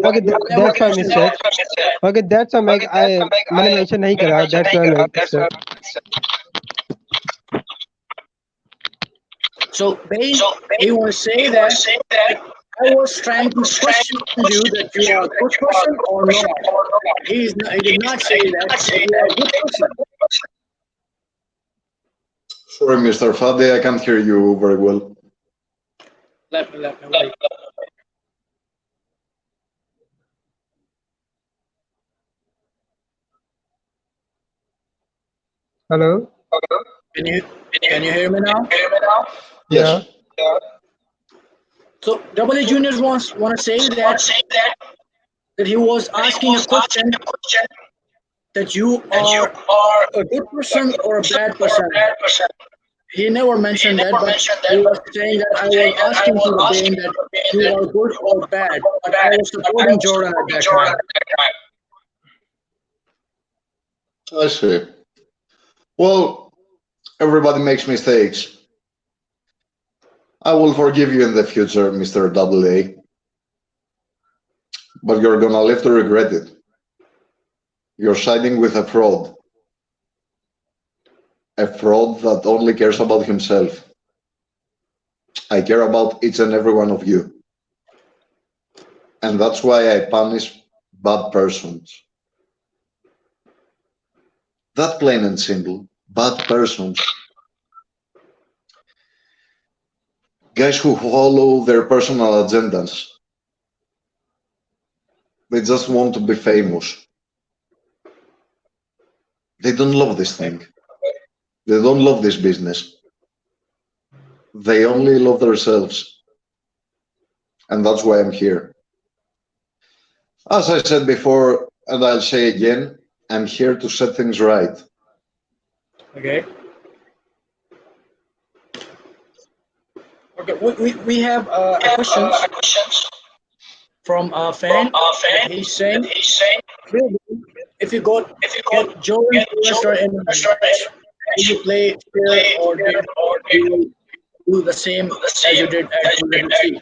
Okay, that's why I missed. Okay, that's why मैंने mention नहीं करा. That's why I missed. So Bain, he want to say that I was trying to question you that you are a good person or not. He did not say that you are a good person. Sorry, Mr. Fadi, I can't hear you very well. Let me wait. Hello. Can you hear me now? Yes. So Double A Juniors want to say that he was asking a question that you are a good person or a bad person. he never mentioned that, but he was saying that I was asking to the Dane that you are good or bad, but I was supporting Jordan at that time. I see. Well, everybody makes mistakes. I will forgive you in the future, Mr. Double A, but you're gonna live to regret it. You're siding with a fraud that only cares about himself. I care about each and every one of you. And that's why I punish bad persons. That plain and simple. Bad persons. Guys who follow their personal agendas. They just want to be famous. They don't love this thing. They don't love this business. They only love themselves. And that's why I'm here. As I said before, and I'll say again, I'm here to set things right. Okay. Okay. We have a question from a fan. He's saying, if you get Jordan Lester in a match, will you play fair or did you do the same as you did at WWE?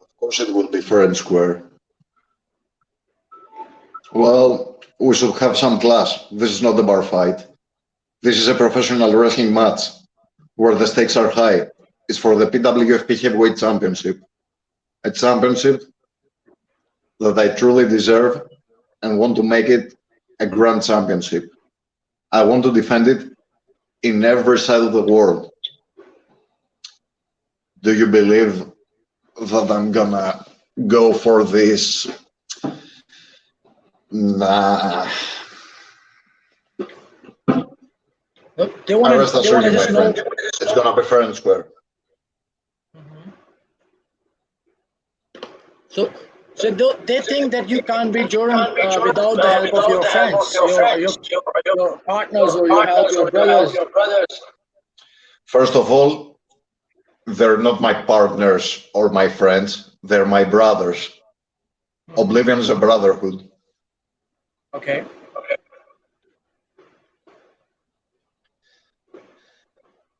Of course, it will be fair and square. Well, we should have some class. This is not a bar fight. This is a professional wrestling match where the stakes are high. It's for the PWFP Heavyweight Championship. A championship that I truly deserve and want to make it a grand championship. I want to defend it in every side of the world. Do you believe that I'm gonna go for this? Nah. They want I rest to assured you, my just know. friend. It's gonna be fair and square. So, they think that you can't beat Jordan without the help of your friends, your partners, or your help, your brothers. First of all, they're not my partners or my friends. They're my brothers. Oblivion is a brotherhood. Okay.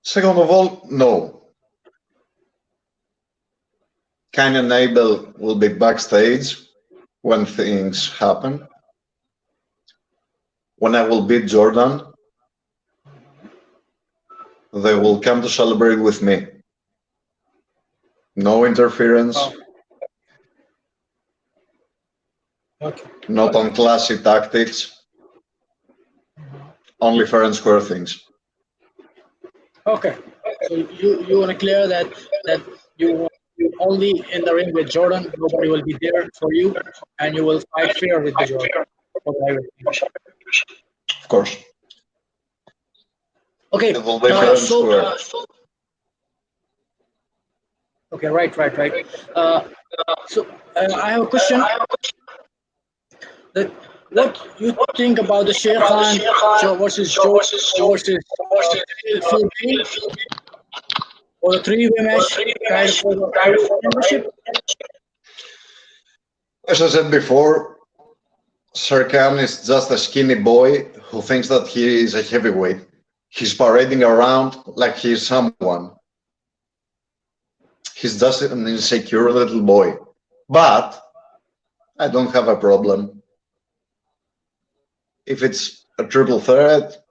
Second of all, no. Cain and Abel will be backstage when things happen. When I will beat Jordan, they will come to celebrate with me. No interference. Okay. Not on classy tactics. Only fair and square things. Okay. So you want to clear that you only in the ring with Jordan, nobody will be there for you, and you will fight fair with the Jordan. Of course. Okay. It will be fair and square. Okay. Right. So I have a question. That what you think about the Sher Khan versus Joe versus Phil Bay, or the three-way match tied for the championship? As I said before, Sher Khan is just a skinny boy who thinks that he is a heavyweight. He's parading around like he's someone. He's just an insecure little boy. But I don't have a problem. If it's a triple threat,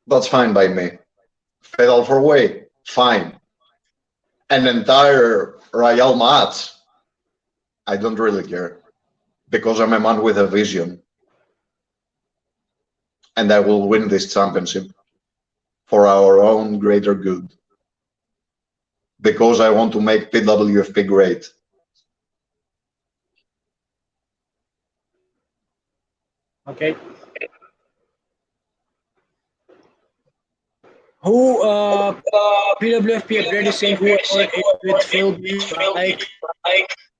that's fine by me. Fatal four-way, fine. An entire royal match, I don't really care. Because I'm a man with a vision. And I will win this championship for our own greater good. Because I want to make PWFP great. Okay. Who PWFP upgrade is saying whoever is with Phil B, like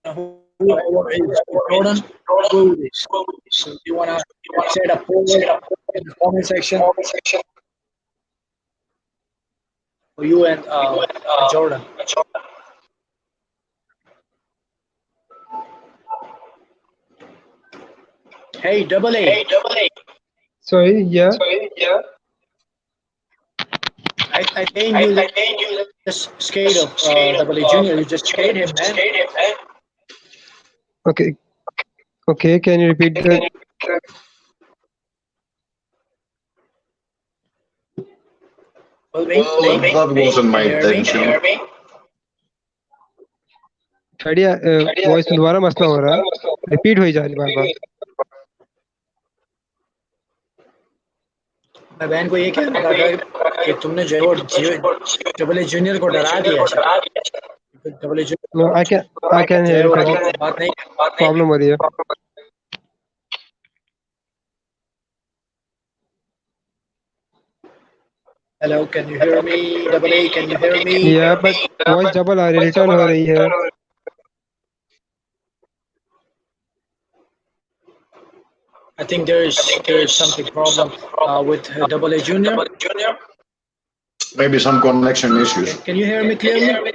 whoever is with Jordan, go with this. So you wanna set a poll in the comment section for you and Jordan. Hey, Double A. Sorry, yeah. I think you just scared of Double A Junior. You just scared him, man. Okay, okay. Can you repeat the? Philbin, Well, that wasn't my can you hear me? intention. बढ़िया voice में दोबारा मसला हो रहा है, repeat हो ही जा रही बार बार. मैं बहन को ये कहना था कि तुमने जो है वो डबल ए जूनियर को डरा दिया शायद. Double A No, I can जो hear है you, वो Fadi. बात नहीं. प्रॉब्लम हो रही है. Hello, can you hear me? Double A, can you hear me? Yeah, but voice double आ रही है, रिटर्न हो रही है. I think there is something problem with Double A Junior. Maybe some connection issues. Can you hear me clearly?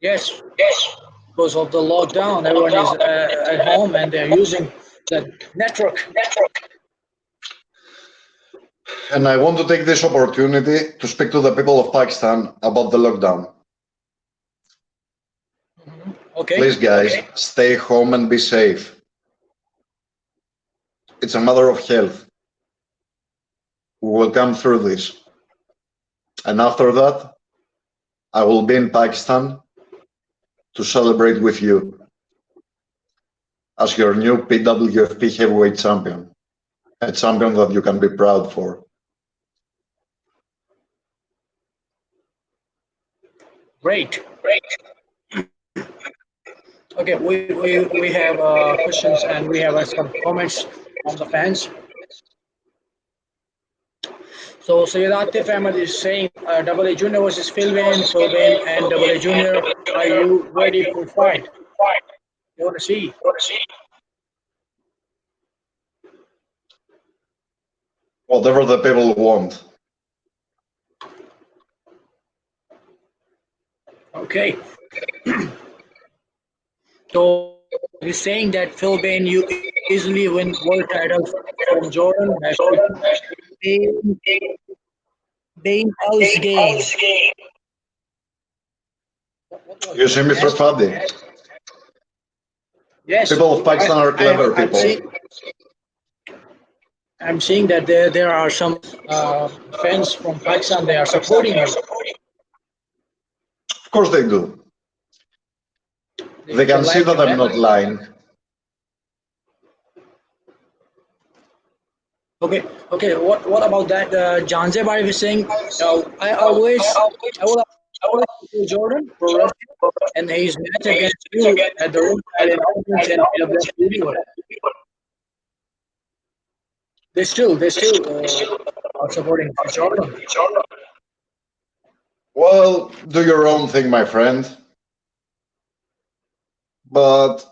Yes. Because of the lockdown, everyone is at home and they're using the network. And I want to take this opportunity to speak to the people of Pakistan about the lockdown. Okay. Please, guys, stay home and be safe. It's a matter of health. We will come through this. And after that, I will be in Pakistan to celebrate with you as your new PWFP heavyweight champion, a champion that you can be proud for. Great. Okay, we have questions and we have some comments from the fans. So Sayyid Atif Ahmed is saying Double A Junior versus Philbin, and Double A Junior. Are you ready for fight? You want to see? Whatever the people want. Okay. So he's saying that Philbin, you easily win world titles from Jordan. Bane House game. You see, Mr. Fadi, Yes. people of Pakistan are clever people. I'm seeing that there are some fans from Pakistan. They are supporting you. Of course they do. They can see that I'm not lying. Okay. What about that? Janzebar is saying, I will always Jordan pro wrestling, and his match against you at the ringside in Auckland and PWF Universe. They still are supporting Jordan. Well, do your own thing, my friend. But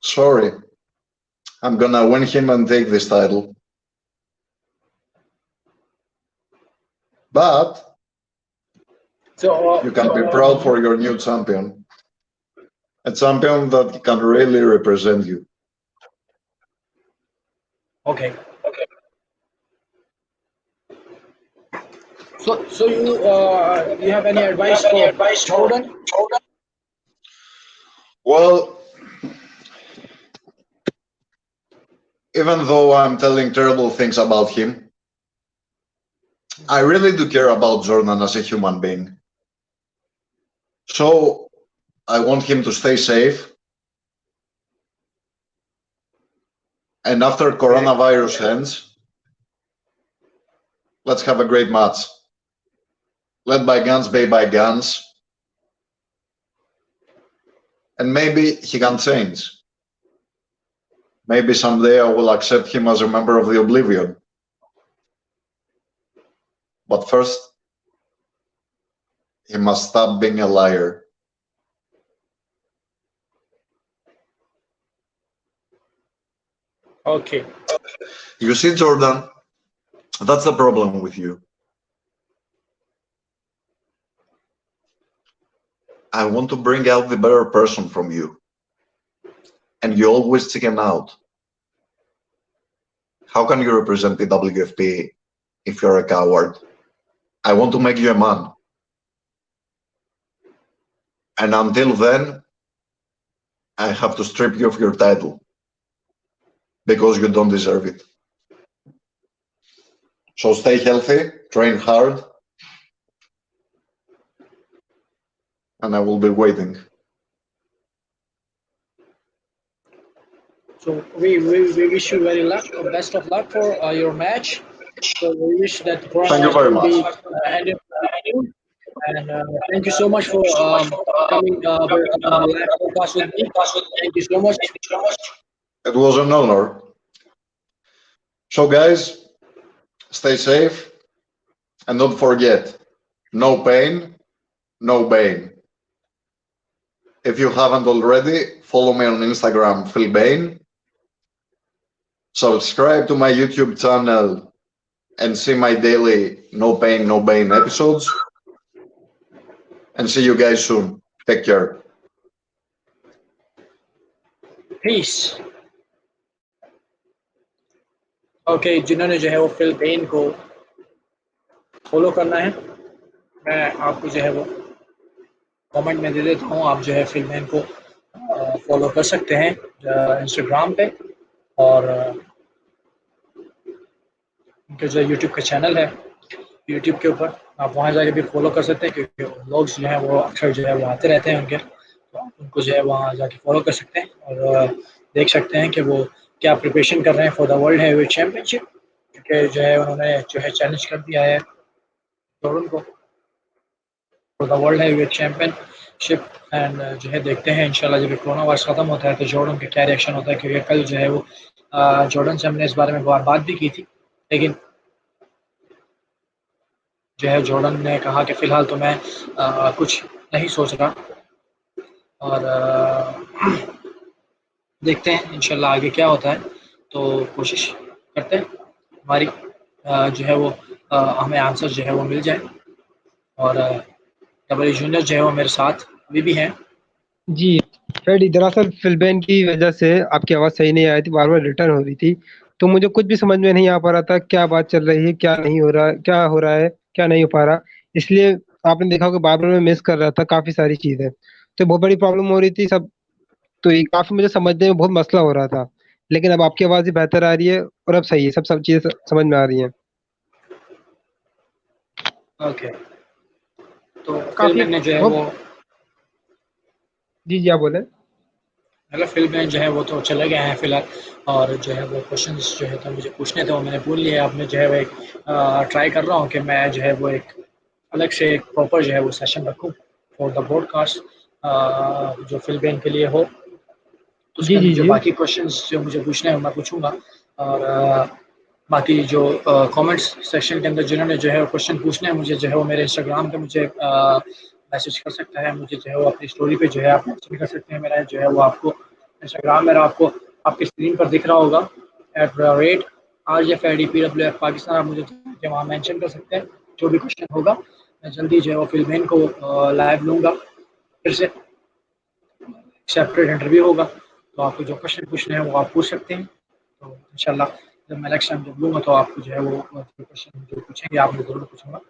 sorry, I'm gonna win him and take this title. But So you can be proud for your new champion. A champion that can really represent you. Okay. So you have any advice for Jordan? Well, even though I'm telling terrible things about him, I really do care about Jordan as a human being. So I want him to stay safe. And after coronavirus ends, let's have a great match. Let bygones be bygones. And maybe he can change. Maybe someday I will accept him as a member of the Oblivion. But first, he must stop being a liar. Okay. You see, Jordan, that's the problem with you. I want to bring out the better person from you, and you always chicken out. How can you represent the WFP if you're a coward? I want to make you a man. And until then, I have to strip you of your title because you don't deserve it. So stay healthy, train hard, and I will be waiting. So we wish you best of luck for your match. So we wish that the Thank you coronavirus very will be much. ended soon. And thank you so much for coming on the live podcast with me. Thank you so much. It was an honor. So guys, stay safe and don't forget, no pain, no Bane. If you haven't already, follow me on Instagram, Phil Bane. Subscribe to my YouTube channel and see my daily No Pain, No Bane episodes. And see you guys soon. Take care. Peace. Okay जिन्होंने जो है वो fill Ben को follow करना है मैं आपको जो है वो कमेंट में दे देता हूँ आप जो है फिल बेन को फॉलो कर सकते हैं इंस्टाग्राम पे और उनके जो यूट्यूब का चैनल है यूट्यूब के ऊपर आप वहाँ जाके भी फॉलो कर सकते हैं क्योंकि लोग जो है वो अक्सर जो है वो आते रहते हैं उनके तो आप उनको जो है वहाँ जाके फॉलो कर सकते हैं और देख सकते हैं कि वो क्या प्रिपरेशन कर रहे हैं for the world heavyweight championship क्योंकि जो है उन्होंने जो है चैलेंज कर दिया है जॉर्डन को for the world heavyweight championship and जो है देखते हैं इंशाल्लाह जब कोरोना वायरस ख़त्म होता है तो जॉर्डन का क्या रिएक्शन होता है क्योंकि कल जो है वो जॉर्डन से हमने इस बारे में बात भी की थी लेकिन जो है जॉर्डन ने कहा कि फ़िलहाल तो मैं कुछ नहीं सोच रहा और देखते हैं इंशाल्लाह आगे क्या होता है तो कोशिश करते हैं हमारी जो है वो हमें आंसर जो है वो मिल जाए और डबल जूनियर जो है वो मेरे साथ अभी भी हैं जी फ्रेडी दरअसल फिलबैन की वजह से आपकी आवाज़ सही नहीं आई थी बार बार रिटर्न हो रही थी तो मुझे कुछ भी समझ में नहीं आ पा रहा था क्या बात चल रही है क्या नहीं हो रहा क्या हो रहा है क्या नहीं हो पा रहा इसलिए आपने देखा होगा बार बार मैं मिस कर रहा था काफ़ी सारी चीज़ें तो बहुत बड़ी प्रॉब्लम हो रही थी सब तो ये काफ़ी मुझे समझने में बहुत मसला हो रहा था लेकिन अब आपकी आवाज़ ही बेहतर आ रही है और अब सही है सब चीज़ें समझ में आ रही हैं ओके तो काफ़ी फिल मैंने जो है वो जी आप बोले मतलब फिल में जो है वो तो चले गए हैं फिलहाल और जो है वो क्वेश्चंस जो है तो मुझे पूछने थे वो मैंने भूल लिए अब मैं जो है वो एक ट्राई कर रहा हूँ कि मैं जो है वो एक अलग से एक प्रॉपर जो है वो सेशन रखूँ फॉर द ब्रॉडकास्ट जो फिल बेन के लिए हो तो उसके जी जी अंदर जो जी बाकी क्वेश्चंस जो मुझे पूछने हैं मैं पूछूंगा और बाकी जो कमेंट्स सेक्शन के अंदर जिन्होंने जो है क्वेश्चन पूछने हैं मुझे जो है वो मेरे इंस्टाग्राम पे मुझे मैसेज कर सकता है मुझे जो है वो अपनी स्टोरी पे जो है आप मैसेज कर सकते हैं मेरा जो है वो आपको इंस्टाग्राम मेरा आपको आपकी स्क्रीन पर दिख रहा होगा @ RJFIDPWF पाकिस्तान आप मुझे वहाँ मेंशन कर सकते हैं जो भी क्वेश्चन होगा मैं जल्दी जो है वो फिल्मेन को लाइव लूँगा फिर से सेपरेट इंटरव्यू होगा तो आपको जो क्वेश्चन पूछने हैं वो आप पूछ सकते हैं तो इंशाल्लाह जब मैं नेक्स्ट टाइम जब लूँगा तो आपको जो है वो क्वेश्चन जो पूछेंगे आपने ज़रूर पूछूंगा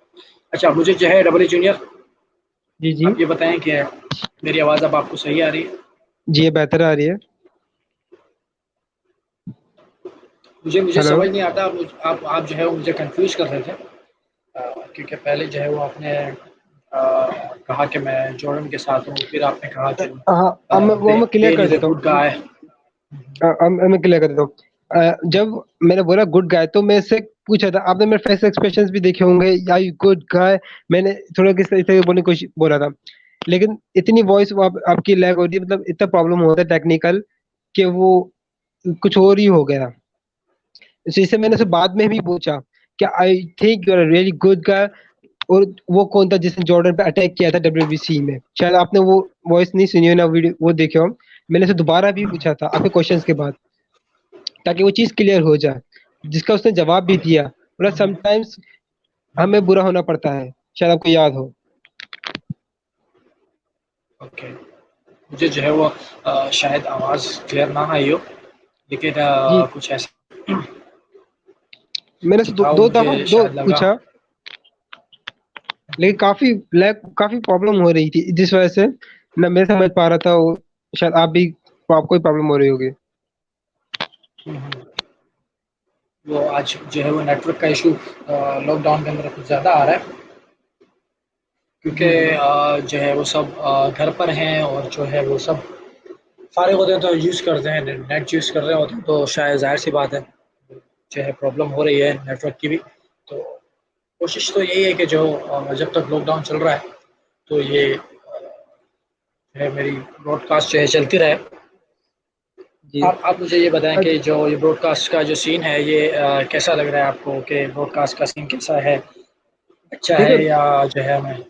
अच्छा मुझे जो है डबल जूनियर जी जी आप ये बताएं कि मेरी आवाज़ अब आपको सही आ रही है जी ये बेहतर आ रही है मुझे हेलो समझ नहीं आता आप जो है वो मुझे कंफ्यूज कर रहे थे क्योंकि पहले जो है वो आपने कहा कि मैं जॉर्डन के साथ हूँ फिर आपने कहा कि हाँ अब मैं क्लियर बेन कर इज अ देता गुड हूँ गाय अब मैं क्लियर कर देता हूँ जब मैंने बोला गुड गाय तो मैं इससे पूछा था आपने मेरे फेस एक्सप्रेशंस भी देखे होंगे आई गुड गाय मैंने थोड़ा किस तरह से बोलने की कोशिश बोला था लेकिन इतनी वॉइस आपकी लैग हो रही है मतलब इतना प्रॉब्लम होता है टेक्निकल कि वो कुछ और ही हो गया इसे मैंने उसे बाद में भी पूछा कि I think you are really good guy और वो कौन था जिसने जॉर्डन पे अटैक किया था WBC में शायद आपने वो वॉइस नहीं सुनी हो ना वीडियो वो देखे हो मैंने उसे दोबारा भी पूछा था आपके क्वेश्चंस के बाद ताकि वो चीज़ क्लियर हो जाए जिसका उसने जवाब भी दिया, मतलब समटाइम्स हमें बुरा होना पड़ता है, शायद आपको याद हो। ओके, मुझे जो है वो शायद आवाज़ क्लियर ना आई हो, लेकिन जी, कुछ ऐसा मैंने कुछ दो था वो दो मुझे दफा दो शायद लगा। पूछा, लेकिन काफी प्रॉब्लम हो रही थी, जिस वजह से ना मैं समझ पा रहा था वो, शायद आपको ही प्रॉब्लम हो रही होगी। हम्म, वो आज जो है वो नेटवर्क का इशू लॉकडाउन के अंदर कुछ ज़्यादा आ रहा है, क्योंकि जी जी जो है वो सब घर पर हैं और जो है वो सब फारिग होते हैं तो यूज़ करते हैं, नेट यूज़ कर रहे होते हैं, तो शायद ज़ाहिर सी बात है जो है प्रॉब्लम हो रही है नेटवर्क की भी। तो कोशिश तो यही है कि जो जब तक लॉकडाउन चल रहा है तो ये जो है मेरी ब्रॉडकास्ट जो है चलती रहे। जी। आप मुझे ये बताएं कि अच्छा, जो ये ब्रॉडकास्ट का जो सीन है ये कैसा लग रहा है आपको, कि ब्रॉडकास्ट का सीन कैसा है, अच्छा है देखो, या जो है हमें।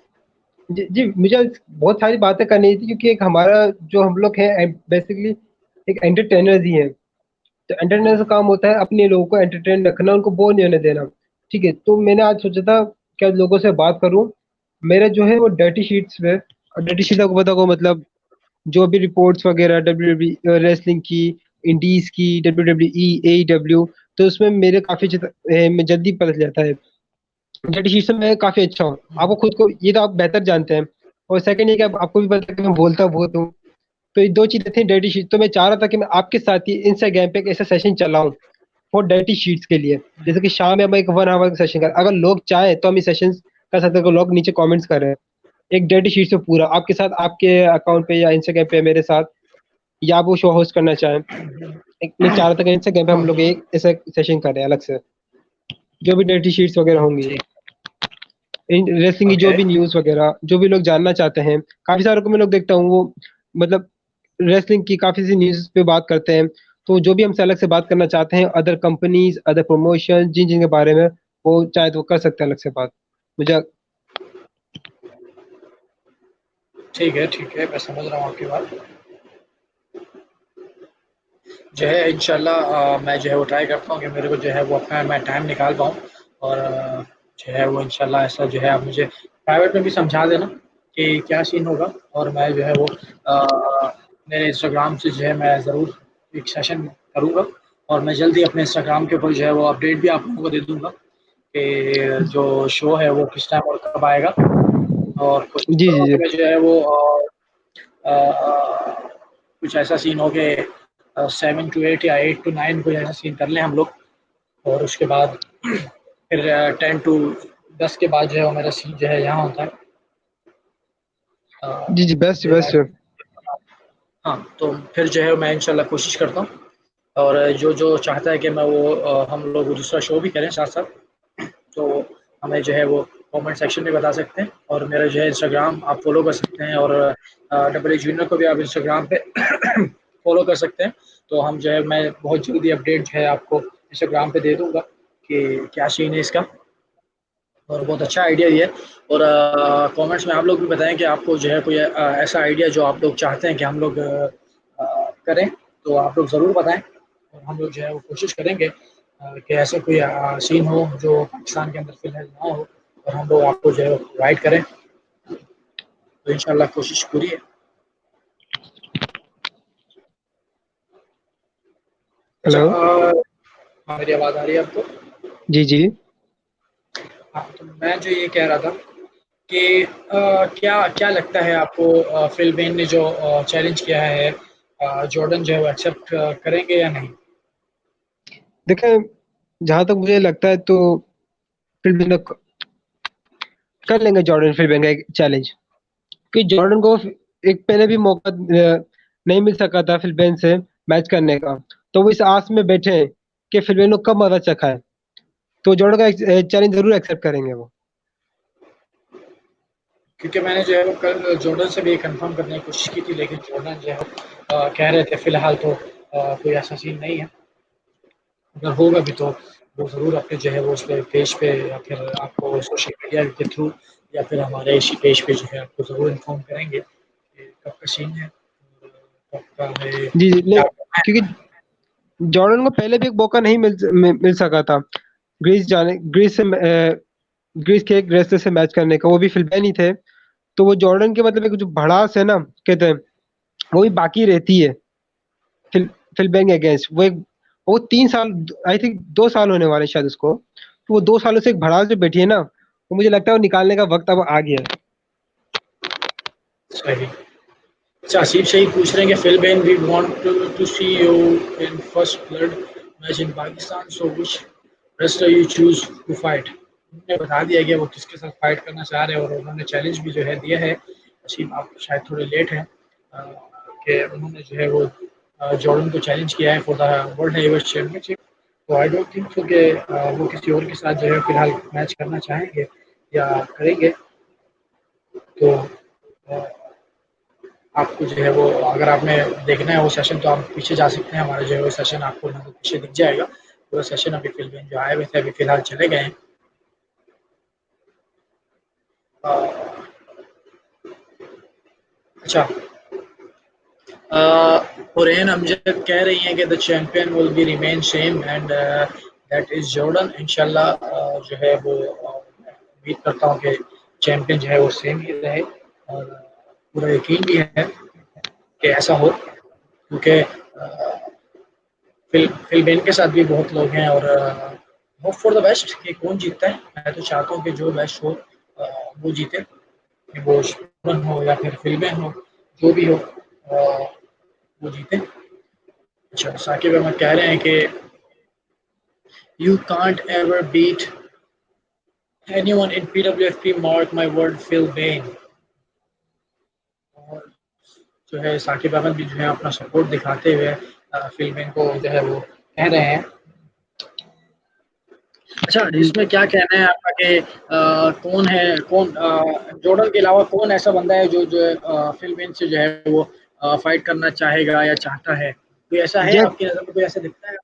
जी जी, मुझे बहुत सारी बातें करनी थी, क्योंकि एक हमारा जो हम लोग हैं बेसिकली एक एंटरटेनर्स ही हैं। तो एंटरटेनर का काम होता है अपने लोगों को एंटरटेन रखना, उनको बोर नहीं होने देना। ठीक है, तो मैंने आज सोचा था क्या लोगों से बात करूं। मेरा जो है वो डर्टी शीट्स पे, और डर्टी शीट आपको पता होगा, मतलब जो भी रिपोर्ट्स वगैरह डब्ल्यू डब्ल्यू रेसलिंग की, इंडीज की, डब्ल्यू डब्ल्यू ई, AEW, तो उसमें मेरे काफी में जल्दी पता चल जाता है। डर्टी शीट्स में मैं काफी अच्छा हूँ, आपको खुद को ये तो आप बेहतर जानते हैं। और सेकंड ये कि आपको भी पता है कि मैं बोलता बहुत हूँ। तो ये दो चीजें थी डर्टी शीट, तो मैं चाह रहा था कि मैं आपके साथ ही इंस्टाग्राम पे एक ऐसा सेशन चलाऊं फॉर डर्टी शीट्स के लिए। जैसे कि शाम में हम एक 1 आवर का सेशन कर, अगर लोग चाहे तो हम ये सेशन कर सकते हैं, अगर लोग नीचे कमेंट्स कर रहे हैं। एक डर्टी शीट से पूरा आपके साथ, आपके अकाउंट पे या इंस्टाग्राम पे मेरे साथ, या आप वो शो होस्ट करना चाहें। मैं चाह रहा था कि इंस्टाग्राम पे हम लोग एक ऐसा सेशन करें अलग से, जो भी डर्टी शीट्स वगैरह होंगी, ठीक। रेसलिंग की जो ओके। भी न्यूज़ वगैरह, जो भी लोग जानना चाहते हैं। काफ़ी सारों को मैं लोग देखता हूँ, वो मतलब रेसलिंग की काफ़ी सी न्यूज़ पे बात करते हैं। तो जो भी हमसे अलग से बात करना चाहते हैं, अदर कंपनीज़, अदर प्रमोशन, जिन-जिन के बारे में, वो चाहे तो वो कर सकते हैं अलग से बात। मुझे ठीक है, मैं समझ रहा हूँ आपकी बात। जो है इंशाल्लाह मैं जो है वो ट्राई करता हूँ कि मेरे को जो है वो अपना मैं टाइम निकाल पाऊँ, और जो है वो इंशाल्लाह ऐसा जो है आप मुझे प्राइवेट में भी समझा देना कि क्या सीन होगा, और मैं जो है वो मेरे इंस्टाग्राम से जो है मैं ज़रूर एक सेशन करूँगा, और मैं जल्दी अपने इंस्टाग्राम के ऊपर जो है वो अपडेट भी आप लोगों को दे दूँगा कि जो शो है वो किस टाइम और कब आएगा, और कोशिश जी, जी, करूँगा कि जी। मैं जो है वो कुछ ऐसा सीन हो कि 7 to 8 या 8 to 9 कोई ऐसा सीन कर लें हम लोग, और उसके बाद फिर 10 के बाद जो है वो मेरा सीन जो है यहाँ होता है। जी, जी, बेस्ट मुझे बेस्ट। हाँ, तो फिर जो है मैं इंशाल्लाह कोशिश करता हूँ, और जो जो चाहता है कि मैं वो हम लोग दूसरा शो भी करें साथ साथ, तो हमें जो है वो कमेंट सेक्शन में बता सकते हैं, और मेरा जो है इंस्टाग्राम आप फॉलो कर सकते हैं, और डबल जूनियर को भी आप इंस्टाग्राम पे फॉलो कर सकते हैं। तो हम जो है मैं बहुत जल्दी अपडेट जो है आपको इंस्टाग्राम पे दे दूंगा कि क्या सीन है इसका, और बहुत अच्छा आइडिया ये है। और कमेंट्स में आप लोग भी बताएं कि आपको जो है कोई ऐसा आइडिया जो आप लोग चाहते हैं कि हम लोग करें, तो आप लोग ज़रूर बताएं, और हम लोग जो है वो कोशिश करेंगे कि ऐसे कोई सीन हो जो पाकिस्तान के अंदर फिलहाल ना हो, और हम लोग आपको जो है प्रोवाइड करें, तो इंशाल्लाह कोशिश पूरी है। अच्छा, हेलो। हाँ, मेरी आवाज़ आ रही है आपको? जी, जी। हाँ, तो मैं जो ये कह रहा था कि क्या क्या लगता है आपको, फिल बेन ने जो चैलेंज किया है, जॉर्डन जो है वो एक्सेप्ट करेंगे या नहीं? देखें, जहाँ तक मुझे लगता है तो फिर भी ना कर लेंगे जॉर्डन फिर का एक चैलेंज, कि जॉर्डन को एक पहले भी मौका नहीं मिल सका था फिलिपीन से मैच करने का। तो वो इस आस में बैठे हैं कि फिलिपीन को कब मजा चखा है, तो जॉर्डन का चैलेंज जरूर एक्सेप्ट करेंगे वो। क्योंकि मैंने जो है वो कल जॉर्डन से भी कंफर्म करने की कोशिश की थी, लेकिन जॉर्डन जो है कह रहे थे फिलहाल तो कोई ऐसा सीन नहीं है, अगर होगा भी तो वो ज़रूर अपने जो है वो उस पे पेज पे, या फिर आपको सोशल मीडिया के थ्रू, या फिर हमारे इसी पेज पे जो है आपको ज़रूर इन्फॉर्म करेंगे कि कब का सीन है, और कब का है, जी, जी, क्या करना क्योंकि है। जॉर्डन को पहले भी एक मौका नहीं मिल सका था ग्रीस के एक रेसलर से मैच करने का, वो भी फिलिपाइन ही थे। तो वो जॉर्डन के मतलब एक जो भड़ास है ना, कहते हैं, वो भी बाकी रहती है फिलिपाइन के अगेंस्ट। वो 3 साल, आई थिंक 2 साल होने वाले शायद उसको, तो वो 2 सालों से एक भड़ास जो बैठी है ना, वो मुझे लगता है वो निकालने का वक्त अब आ गया है। सही। अच्छा, आसिफ शहीद पूछ रहे हैं कि Philippine we want to see you in first blood match in Pakistan, so which wrestler you choose to fight. उन्होंने बता दिया कि वो किसके साथ फाइट करना चाह रहे हैं और उन्होंने चैलेंज भी जो है दिया है। आसिफ आप शायद थोड़े लेट हैं कि उन्होंने जो है वो जॉर्डन को चैलेंज किया है for the world heavyweight championship. तो आई डोंट थिंक सो कि वो किसी और के साथ जो है फिलहाल मैच करना चाहेंगे या करेंगे। तो आपको जो है वो, अगर आपने देखना है वो सेशन, तो आप पीछे जा सकते हैं। हमारा जो है वो सेशन आपको मतलब पीछे दिख जाएगा। पूरा सेशन अभी फिलहाल जो आए हुए थे अभी फिलहाल चले गए हैं। अच्छा, हुरैन अमजद कह रही हैं कि the champion will be remain same and that is Jordan. इंशाल्लाह जो है वो उम्मीद करता हूँ कि चैंपियन जो है वो सेम ही रहे, और पूरा यकीन भी है कि ऐसा हो, क्योंकि फिलिपाइन के साथ भी बहुत लोग हैं। और होप फॉर द बेस्ट कि कौन जीतता है। मैं तो चाहता हूँ कि जो बेस्ट हो वो जीते, कि वो जॉर्डन हो या फिर फिलिपाइन हो, जो भी हो वो जीते। अच्छा, साकिब अहमद कह रहे हैं कि you can't ever beat anyone in PWFP, mark my word, Philbane. और जो है साकिब अहमद भी जो है अपना सपोर्ट दिखाते हुए फिल बेन को जो है वो कह रहे हैं। अच्छा, इसमें क्या कहना है आपका कि कौन है, कौन जॉर्डन के अलावा कौन ऐसा बंदा है जो जो फिल बेन से जो है वो फाइट करना चाहेगा या चाहता है? कोई ऐसा है या आपकी नज़र में, कोई ऐसा दिखता है?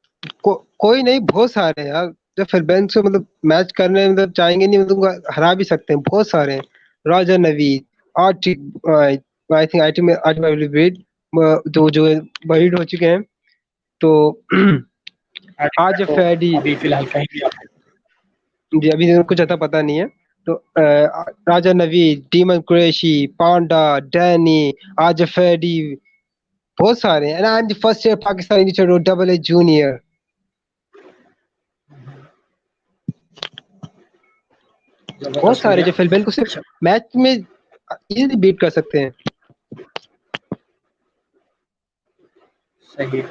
कोई नहीं, बहुत सारे हैं यार जो फिलिपाइन से मतलब मैच करने मतलब चाहेंगे नहीं, मतलब उनको हरा भी सकते हैं, बहुत सारे हैं। Raja Naveed, Arctic, I think IT में वेट, जो जो बरीड हो चुके हैं। तो आज तो फैडी, अभी फिलहाल कहीं भी आप। जी अभी तो कुछ ज्यादा पता नहीं है। तो राजा नवीद, डीमन कुरैशी, पांडा, डैनी, आज फैडी, बहुत सारे हैं। And I am the first year Pakistani चलो डबल ए जूनियर, बहुत जबरदस्त हो सारे गया। जो फिलिपाइन को सिर्फ अच्छा, मैच में इजीली बीट कर सकते हैं। सही।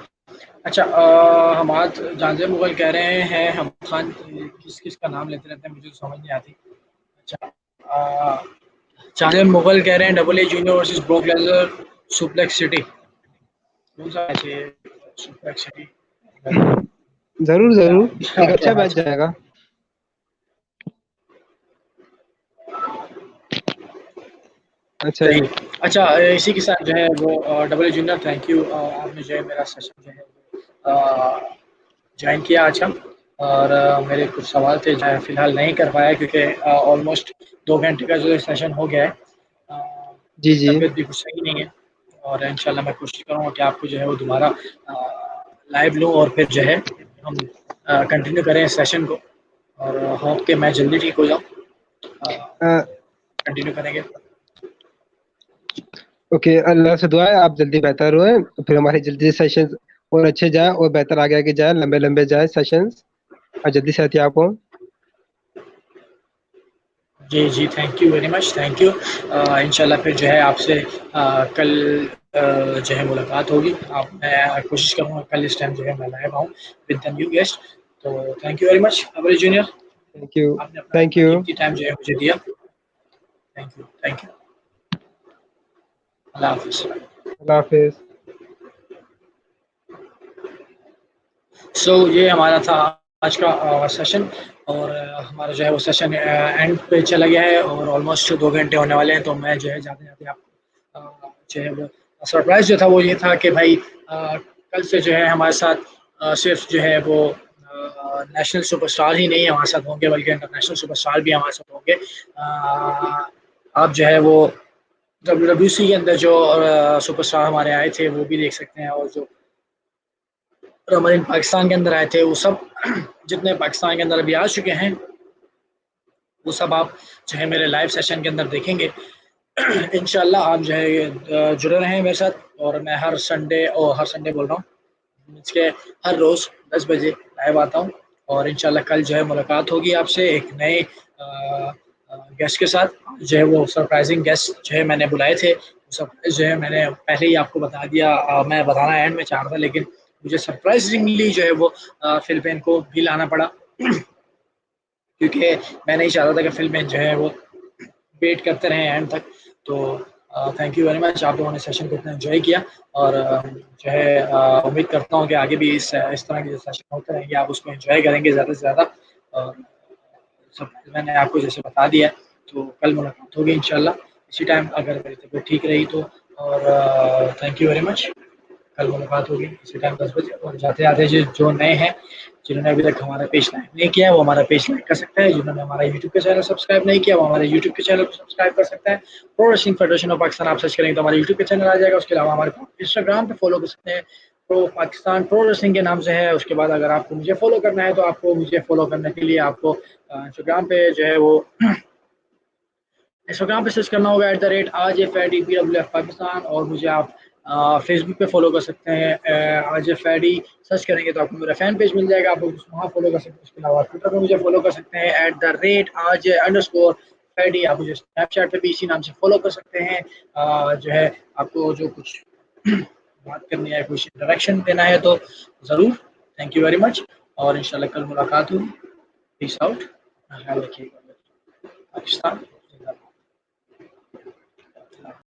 अच्छा, हमाद जानजे मुगल कह रहे हैं हम खान किस किस का नाम लेते रहते हैं, मुझे तो समझ नहीं आती। अच्छा, जानजे मुगल कह रहे हैं double A junior versus Brock Lesnar suplex city. कौन सा मैच है सुप्लेक्स सिटी? जरूर क्या जरूर क्या एक क्या अच्छा मैच मैच है? जाएगा। अच्छा सही। जी। अच्छा, इसी के साथ जो है वो double A junior, thank you, आपने जो है मेरा सेशन जो है ज्वाइन किया आज का। और मेरे कुछ सवाल थे जो फिलहाल नहीं कर पाया, क्योंकि ऑलमोस्ट 2 घंटे का जो सेशन हो गया है। जी मेरी जी। तबीयत भी कुछ सही नहीं है, और इंशाल्लाह मैं कोशिश करूँगा कि आपको जो है वो दोबारा लाइव लूँ, और फिर जो है हम कंटिन्यू करें इस सेशन को। और होप कि मैं जल्दी ठीक हो जाऊँ। कंटिन्यू करेंगे। ओके, अल्लाह से दुआ है आप जल्दी बेहतर हुए, फिर हमारे जल्दी सेशन और अच्छे जाए और बेहतर आगे आगे जाए, लंबे लंबे जाए सेशंस, और जल्दी से एहतियात हो। जी जी, thank you very much, thank you. इंशाल्लाह फिर जो है आपसे कल जो है मुलाकात होगी। आप, मैं कोशिश करूँगा कल इस टाइम जो है मैं लाइव आऊँ विद द न्यू गेस्ट। तो thank you very much Amrish junior, thank you. आपने अपना थैंक इतना यू। कीमती टाइम जो है मुझे दिया। Thank you, thank you. अल्लाह हाफिज़। अल्लाह हाफिज। सो ये हमारा था आज का सेशन। और हमारा जो है वो सेशन एंड पे चला गया है, और ऑलमोस्ट 2 घंटे होने वाले हैं। तो मैं जो है जाते जाते आप जो है वो सरप्राइज जो था वो ये था कि भाई कल से जो है हमारे साथ सिर्फ जो है वो नेशनल सुपरस्टार ही नहीं हमारे साथ होंगे, बल्कि इंटरनेशनल सुपरस्टार भी हमारे साथ होंगे। आप जो है वो WWC के अंदर जो सुपरस्टार हमारे आए थे वो भी देख सकते हैं, और जो रमजान पाकिस्तान के अंदर आए थे वो सब जितने पाकिस्तान के अंदर अभी आ चुके हैं वो सब आप जो है मेरे लाइव सेशन के अंदर देखेंगे। इंशाल्लाह आप जो है जुड़े रहें मेरे साथ, और मैं हर संडे बोल रहा हूँ, इसके हर रोज़ 10 बजे लाइव आता हूँ। और इंशाल्लाह कल जो है मुलाकात होगी आपसे एक नए गेस्ट के साथ, जो है वो सरप्राइजिंग गेस्ट जो है मैंने बुलाए थे। सब जो है मैंने पहले ही आपको बता दिया, मैं बताना एंड में चाह रहा था, लेकिन मुझे सरप्राइजिंगली जो है वो फिलिपीन को भी लाना पड़ा क्योंकि मैं नहीं चाहता था कि फिल्में जो है वो वेट करते रहें एंड तक। तो थैंक यू वेरी मच, आप लोगों ने सेशन को इतना एंजॉय किया, और जो है उम्मीद करता हूँ कि आगे भी इस तरह के जो सेशन होते रहेंगे आप उसको एंजॉय करेंगे ज़्यादा से ज़्यादा। और सब मैंने आपको जैसे बता दिया, तो कल मुलाकात होगी इंशाल्लाह इसी टाइम, अगर मेरी तबीयत ठीक रही तो। और थैंक यू वेरी मच, कल मुलाकात होगी इसी टाइम 10 बजे। और जाते आते जो नए हैं, जिन्होंने अभी तक हमारा पेज लाइक नहीं किया है वो हमारा पेज लाइक कर सकते हैं। जिन्होंने हमारा यूट्यूब का चैनल सब्सक्राइब नहीं किया वो हमारे यूट्यूब के चैनल को सब्सक्राइब कर सकते हैं। Pro wrestling federation of Pakistan आप सर्च करेंगे तो हमारे यूट्यूब के चैनल आ जाएगा। उसके अलावा हमारे इंस्टाग्राम पे फॉलो कर सकते हैं, प्रो पाकिस्तान प्रो रेसलिंग के नाम से है। उसके बाद अगर आपको मुझे फॉलो करना है तो आपको मुझे फॉलो करने के लिए आपको इंस्टाग्राम पे जो है वो इंस्टाग्राम पे सर्च करना होगा @RJFADPWF पाकिस्तान। और मुझे आप फेसबुक पे फॉलो कर सकते हैं, RJFAD सर्च करेंगे तो आपको मेरा फैन पेज मिल जाएगा, आप वहाँ फॉलो कर सकते हैं। उसके अलावा ट्विटर पे मुझे फॉलो कर सकते हैं @RJ_FAD। आप मुझे स्नैपचैट पे भी इसी नाम से फॉलो कर सकते हैं। जो है आपको जो कुछ बात करनी है, कुछ इंटरेक्शन देना है तो ज़रूर। थैंक यू वेरी मच, और इंशाल्लाह कल मुलाकात होगी। पीस आउट, ख्याल रखिएगा। पाकिस्तान।